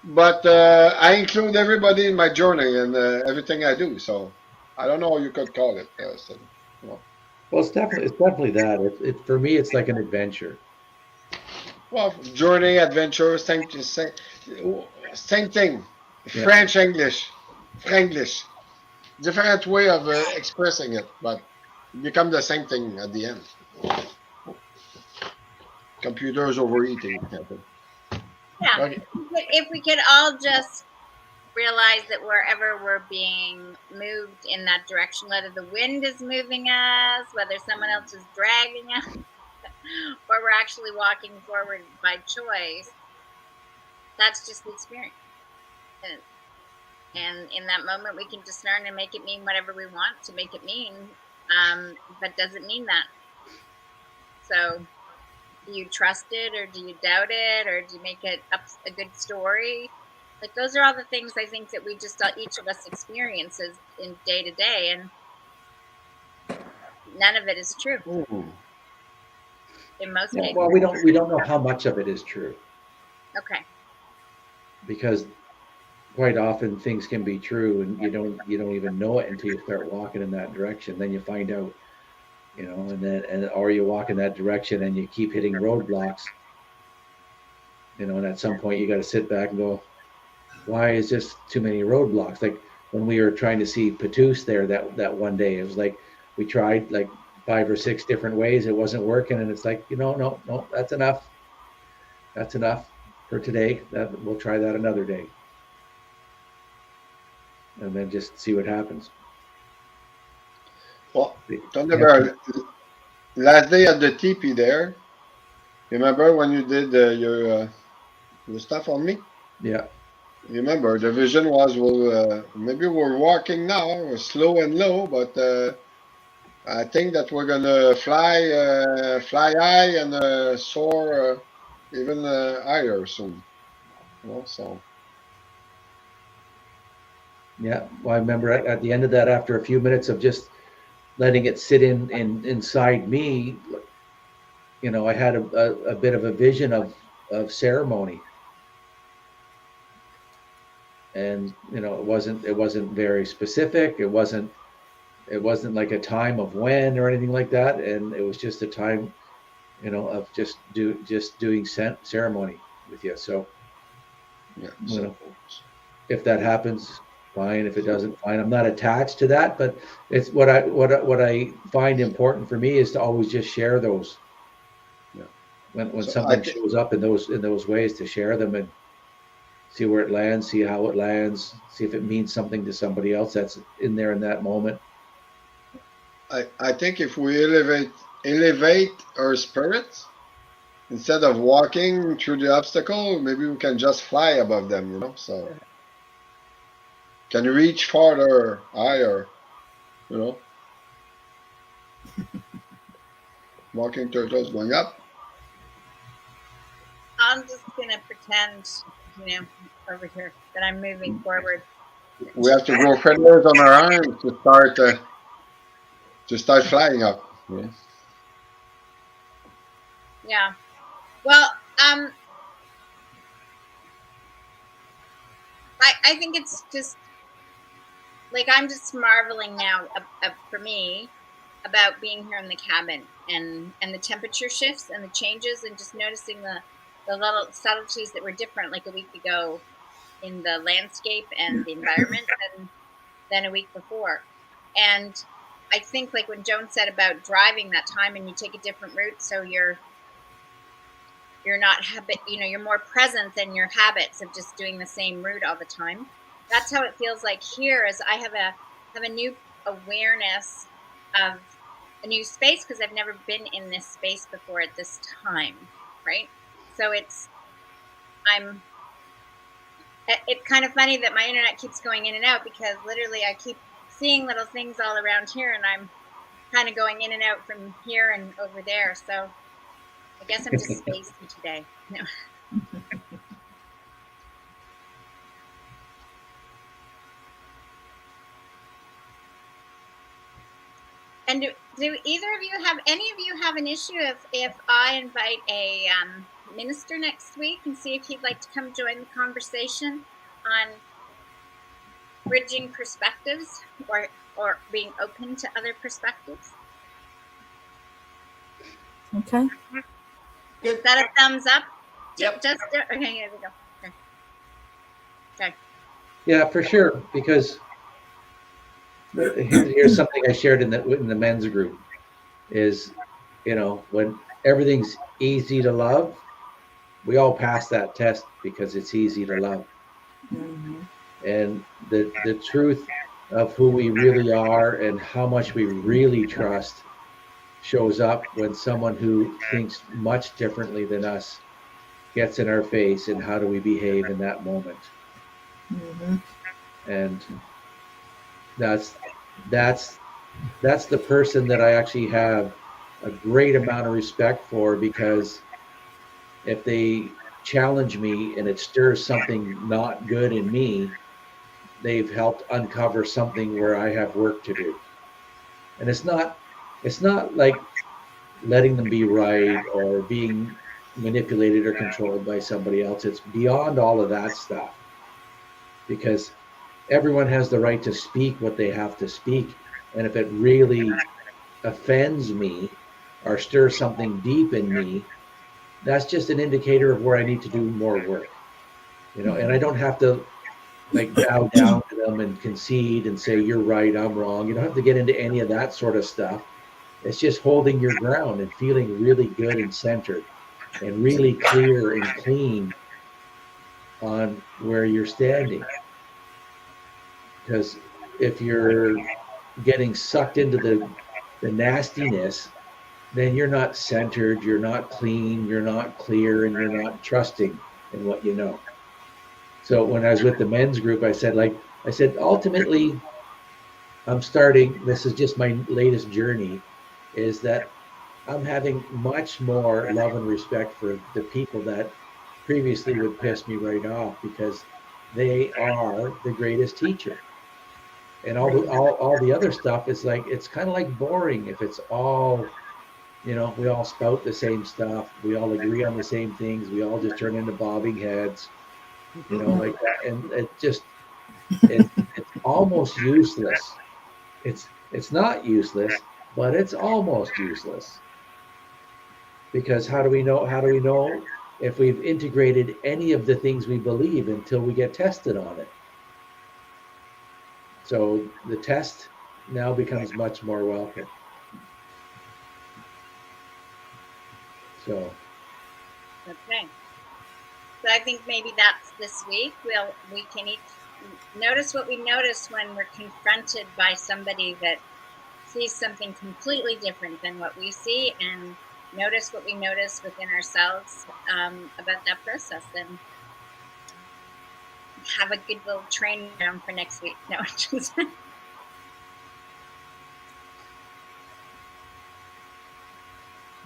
But I include everybody in my journey and everything I do. So I don't know how you could call it. You know. well, it's definitely that. For me, it's like an adventure. Well, journey, adventure, same thing. Yeah. French, English, Franglish. Different way of expressing it, but it become the same thing at the end. Computers overeating. Yeah. Okay. If we could all just realize that wherever we're being moved in that direction, whether the wind is moving us, whether someone else is dragging us, or we're actually walking forward by choice, that's just the experience. And in that moment, we can discern and make it mean whatever we want to make it mean, but does it mean that? So do you trust it, or do you doubt it, or do you make it up a good story? Like, those are all the things I think that we just each of us experiences in day to day, and none of it is true Ooh. in most Yeah, cases. well, we don't know how much of it is true, Okay. because quite often things can be true and you don't even know it until you start walking in that direction. Then you find out, you know, or you walk in that direction and you keep hitting roadblocks, you know, and at some point you got to sit back and go, why is just too many roadblocks? Like when we were trying to see Patoos there that one day, it was like we tried like 5 or 6 different ways, it wasn't working, and it's like, you know, no, that's enough for today. That we'll try that another day, and then just see what happens. Well, Thunderbird, last day at the TP there, remember when you did your stuff on me? Yeah. Remember, the vision was, well, maybe we're walking now, we're slow and low, but I think that we're gonna fly high and soar even higher soon. You know, so. Yeah, well, I remember at the end of that, after a few minutes of just letting it sit inside me, you know, I had a bit of a vision of ceremony, and you know, it wasn't very specific. It wasn't like a time of when or anything like that, and it was just a time, you know, of just doing ceremony with you. So, Yeah. you know, if that happens, fine. If it doesn't, fine. I'm not attached to that, but it's what I find important for me is to always just share those. Yeah. When So something shows up in those ways, to share them and see where it lands, see how it lands, see if it means something to somebody else that's in there in that moment. I think if we elevate our spirits, instead of walking through the obstacle, maybe we can just fly above them, so can reach farther, higher, you know. Walking turtles going up. I'm just gonna pretend, over here that I'm moving forward. We have to grow feathers on our arms to start flying up. Yeah. Yeah. Well, I think it's just like I'm just marveling now for me about being here in the cabin and the temperature shifts and the changes and just noticing the little subtleties that were different like a week ago in the landscape and the environment than a week before. And I think like when Joan said about driving that time and you take a different route, so you're not you're more present than your habits of just doing the same route all the time. That's how it feels like here. Is I have a new awareness of a new space because I've never been in this space before at this time, right? So it's kind of funny that my internet keeps going in and out because literally I keep seeing little things all around here and I'm kind of going in and out from here and over there. So I guess I'm just spacey today. No. And do any of you have an issue if I invite a minister next week and see if he'd like to come join the conversation on bridging perspectives or being open to other perspectives? Okay. Is that a thumbs up? Yep. Okay, here we go. Okay. Yeah, for sure. Because here's something I shared in the men's group is, when everything's easy to love, we all pass that test because it's easy to love. Mm-hmm. And the truth of who we really are and how much we really trust shows up when someone who thinks much differently than us gets in our face, and how do we behave in that moment. Mm-hmm. And that's the person that I actually have a great amount of respect for, because if they challenge me and it stirs something not good in me, they've helped uncover something where I have work to do. And it's not like letting them be right or being manipulated or controlled by somebody else. It's beyond all of that stuff, because everyone has the right to speak what they have to speak. And if it really offends me or stirs something deep in me, that's just an indicator of where I need to do more work. And I don't have to bow down to them and concede and say, you're right, I'm wrong. You don't have to get into any of that sort of stuff. It's just holding your ground and feeling really good and centered and really clear and clean on where you're standing. Because if you're getting sucked into the nastiness, then you're not centered, you're not clean, you're not clear, and you're not trusting in what you know. So when I was with the men's group, I said, ultimately, this is just my latest journey, is that I'm having much more love and respect for the people that previously would piss me right off, because they are the greatest teacher. And all the other stuff is it's kind of like boring if it's all, we all spout the same stuff. We all agree on the same things. We all just turn into bobbing heads, like that. And it's almost useless. It's not useless, but it's almost useless. Because how do we know if we've integrated any of the things we believe until we get tested on it? So the test now becomes much more welcome. So. Okay. So I think maybe that's this week. We can each notice what we notice when we're confronted by somebody that see something completely different than what we see, and notice what we notice within ourselves about that process, and have a good little training ground for next week. No, just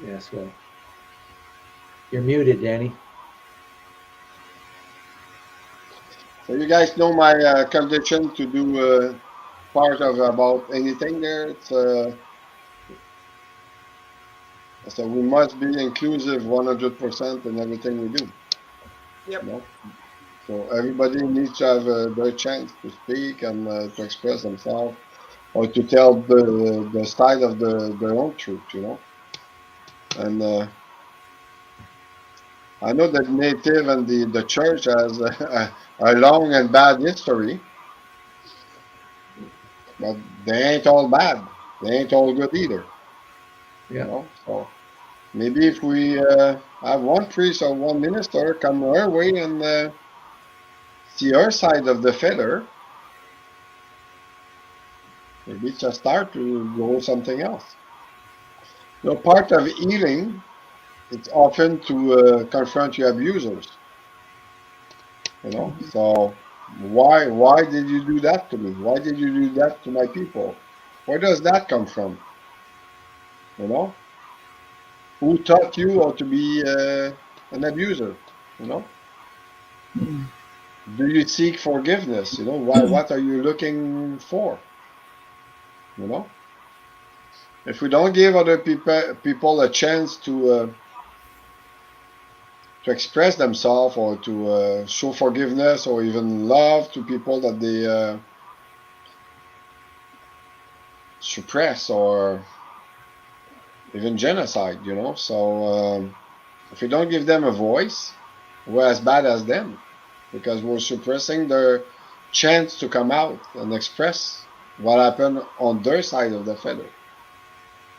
Yes, well, you're muted, Danny. So you guys know my condition to do part of about anything there. So we must be inclusive 100% in everything we do. Yep. You know? So everybody needs to have their chance to speak and to express themselves or to tell the side of their own truth, you know. And I know that Native and the church has a long and bad history, but they ain't all bad. They ain't all good either. Yeah. You know, so maybe if we have one priest or one minister come our way and see our side of the feather, maybe it's a start to go something else. So part of healing, it's often to confront your abusers. You know, so why did you do that to me? Why did you do that to my people? Where does that come from? You know, who taught you how to be an abuser? You know, do you seek forgiveness? You know, what are you looking for? You know, if we don't give other people a chance to express themselves or to show forgiveness or even love to people that they suppress or even genocide, you know. So if we don't give them a voice, we're as bad as them because we're suppressing their chance to come out and express what happened on their side of the feather,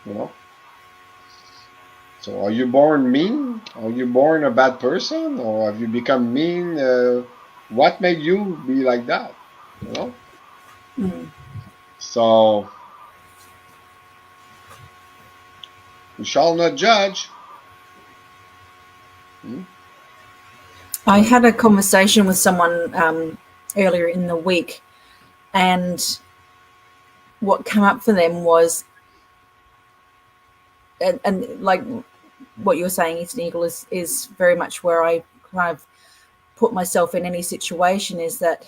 you know. So are you born mean? Are you born a bad person? Or have you become mean? What made you be like that? You know? So we shall not judge. I had a conversation with someone earlier in the week, and what came up for them was, and like what you were saying, Eastern Eagle is very much where I kind of put myself in any situation, is that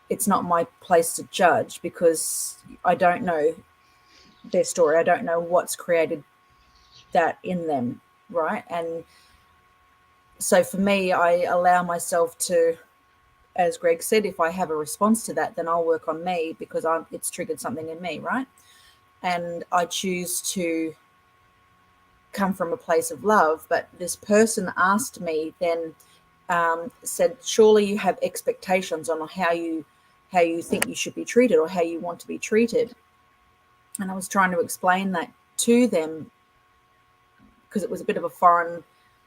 it's not my place to judge because I don't know their story. I don't know what's created that in them, right? And so for me, I allow myself to, as Greg said, if I have a response to that, then I'll work on me because it's triggered something in me, right? And I choose to come from a place of love. But this person asked me then, said, surely you have expectations on how you think you should be treated or how you want to be treated. And I was trying to explain that to them because it was a bit of a foreign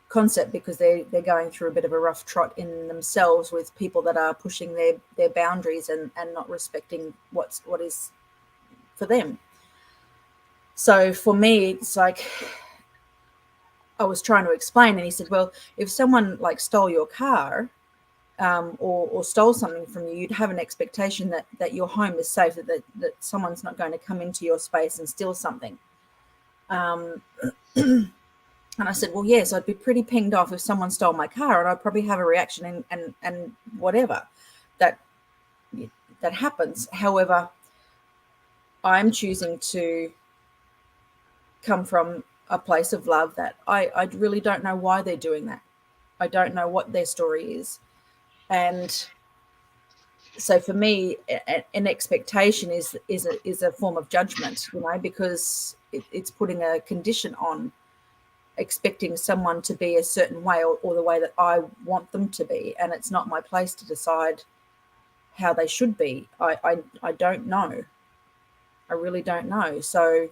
concept because they're going through a bit of a rough trot in themselves with people that are pushing their boundaries and not respecting what is for them. So for me, it's like I was trying to explain, and he said, well, if someone like stole your car or stole something from you, you'd have an expectation that your home is safe, that someone's not going to come into your space and steal something. And I said, well, yes, I'd be pretty pinged off if someone stole my car, and I'd probably have a reaction and whatever that happens. However, I'm choosing to come from a place of love that I really don't know why they're doing that. I don't know what their story is. And so for me, an expectation is a form of judgment, you know, because it's putting a condition on expecting someone to be a certain way or the way that I want them to be. And it's not my place to decide how they should be. I don't know. I really don't know. So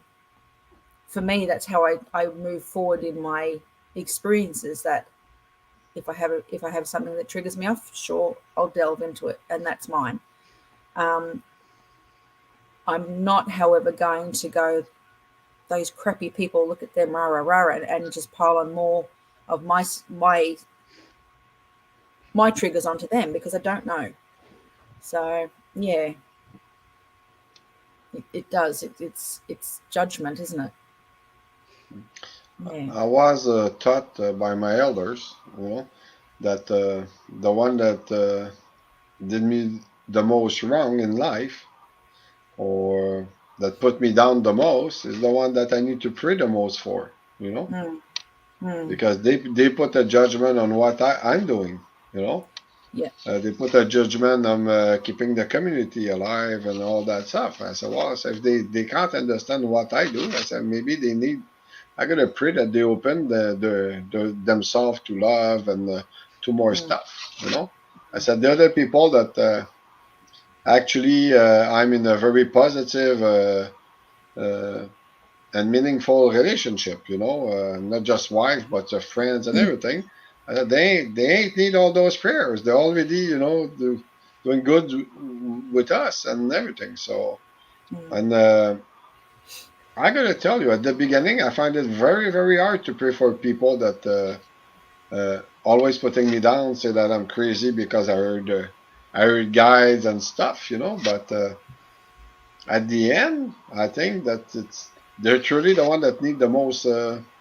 for me, that's how I move forward in my experiences, that if I have something that triggers me off, sure, I'll delve into it, and that's mine. I'm not, however, going to go, those crappy people, look at them, rah, rah, rah, and just pile on more of my triggers onto them, because I don't know. So, yeah, it does. It's judgment, isn't it? Yeah. I was taught by my elders, that the one that did me the most wrong in life, or that put me down the most, is the one that I need to pray the most for, because they put a judgment on what I'm doing, Yeah. They put a judgment on keeping the community alive and all that stuff. I said, well, if they can't understand what I do, I said, maybe they need, I gotta pray that they open themselves to love and to more stuff, I said, the other people that actually I'm in a very positive and meaningful relationship, not just wife, but friends and everything. I said, they ain't need all those prayers. They're already, doing good with us and everything. So, and I gotta tell you, at the beginning, I find it very, very hard to pray for people that always putting me down, say that I'm crazy because I heard guides and stuff, But at the end, I think that they're truly the one that need the most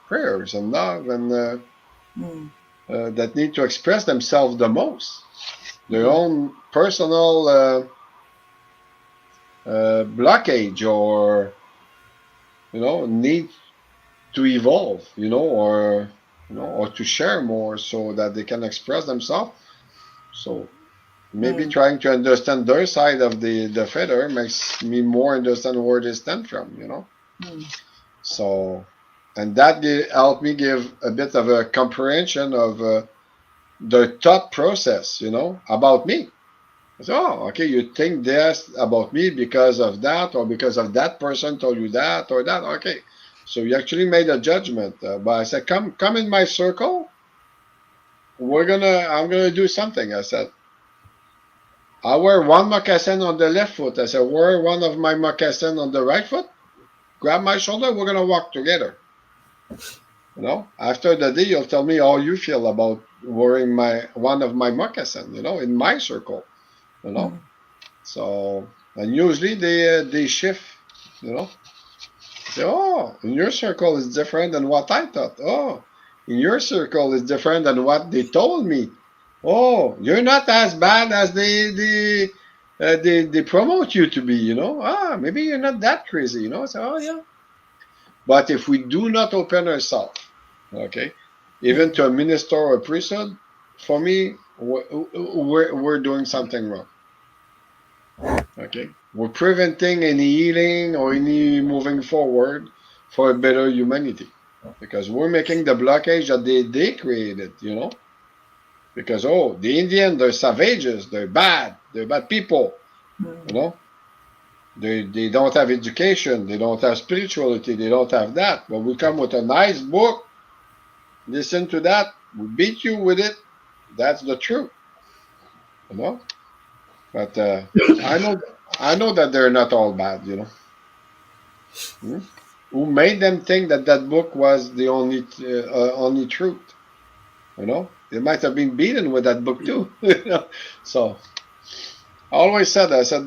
prayers and love, and that need to express themselves the most, their own personal blockage, or need to evolve, or to share more so that they can express themselves. So maybe trying to understand their side of the feather makes me more understand where they stand from, So, and that helped me give a bit of a comprehension of the thought process, about me. So, oh, okay, you think this about me because of that, or because of that person told you that or that. Okay, so you actually made a judgment. But I said, come in my circle. I'm gonna do something. I said, I wear one moccasin on the left foot. I said, wear one of my moccasin on the right foot. Grab my shoulder. We're gonna walk together. After the day, you'll tell me how you feel about wearing one of my moccasin. In my circle. So, and usually they shift. Say, oh, in your circle is different than what I thought. Oh, in your circle is different than what they told me. Oh, you're not as bad as they promote you to be, maybe you're not that crazy, So, oh, yeah. But if we do not open ourselves, okay, even to a minister or a priesthood, for me, we're doing something wrong. Okay, we're preventing any healing or any moving forward for a better humanity, because we're making the blockage that they created, Because the Indians, they're savages, they're bad people, They don't have education, they don't have spirituality, they don't have that. But we come with a nice book, listen to that, we beat you with it. That's the truth, But I know that they're not all bad, Who made them think that book was the only truth? They might have been beaten with that book too. So I always said that. I said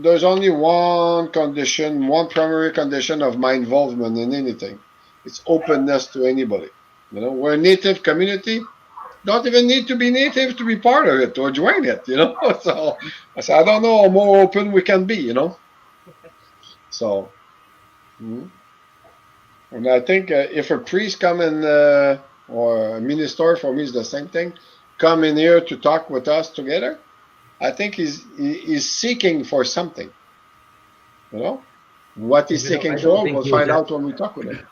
there's only one condition, one primary condition of my involvement in anything. It's openness to anybody. We're a native community. Don't even need to be native to be part of it or join it, So I said, I don't know how more open we can be, So, and I think if a priest come in, or a minister, for me is the same thing, come in here to talk with us together, I think he's seeking for something, What he's seeking for, we'll find out when we talk with him.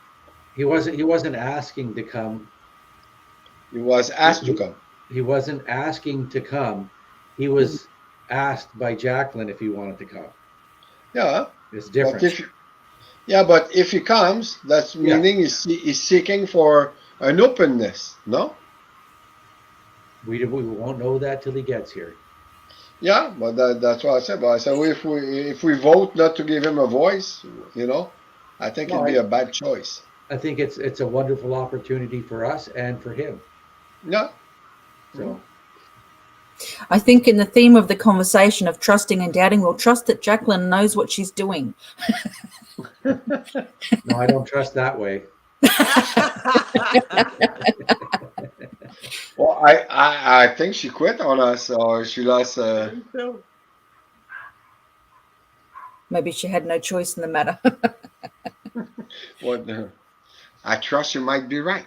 He wasn't asking to come. He was asked to come. He wasn't asking to come. He was asked by Jacqueline if he wanted to come. Yeah. It's different. But if he comes, that's meaning he's seeking for an openness, no? We won't know that till he gets here. Yeah, but that's what I said. But I said, well, if we vote not to give him a voice, I think it'd be a bad choice. I think it's a wonderful opportunity for us and for him. Yeah. So I think in the theme of the conversation of trusting and doubting, we'll trust that Jacqueline knows what she's doing. no, I don't trust that way. Well, I think she quit on us, or she lost. So, Maybe she had no choice in the matter. What? I trust you might be right.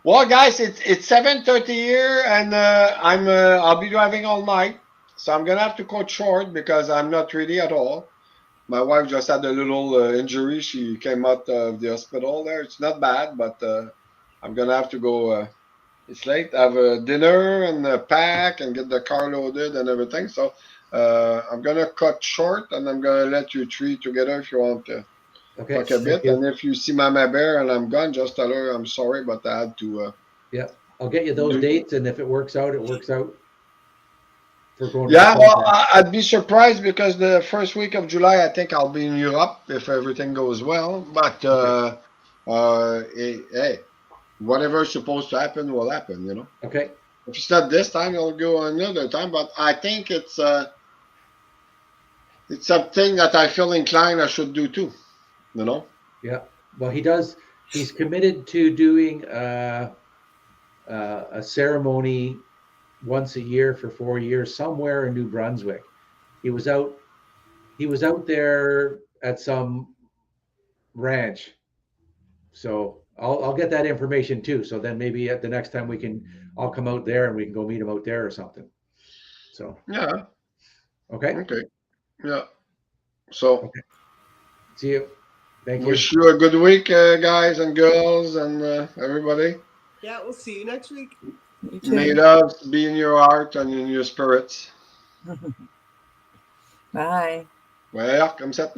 Well, guys, it's 7:30 here, and I'll be driving all night, so I'm gonna have to cut short because I'm not ready at all. My wife just had a little injury. She came out of the hospital there. It's not bad, but I'm gonna have to go. It's late. Have a dinner and pack and get the car loaded and everything. So I'm gonna cut short, and I'm gonna let you three together if you want to Okay. talk a bit. you. And if you see Mama Bear and I'm gone, just tell her I'm sorry, but I had to. Yeah, I'll get you those dates, and if it works out, it works out. For going Yeah, to well, I'd be surprised because the first week of July, I think I'll be in Europe if everything goes well. But hey, whatever's supposed to happen will happen. Okay. If it's not this time, it'll go another time. But I think it's something that I feel inclined I should do too. Yeah. Well, he does. He's committed to doing a ceremony once a year for 4 years somewhere in New Brunswick. He was out there at some ranch. So I'll get that information too. So then maybe at the next time I'll come out there and we can go meet him out there or something. So Yeah. okay. Okay. Yeah. So Okay. See you. Thank you. wish you a good week, guys and girls and everybody. yeah, we'll see you next week. You too. May love be in your heart and in your spirits. Bye. Ouais, comme ça.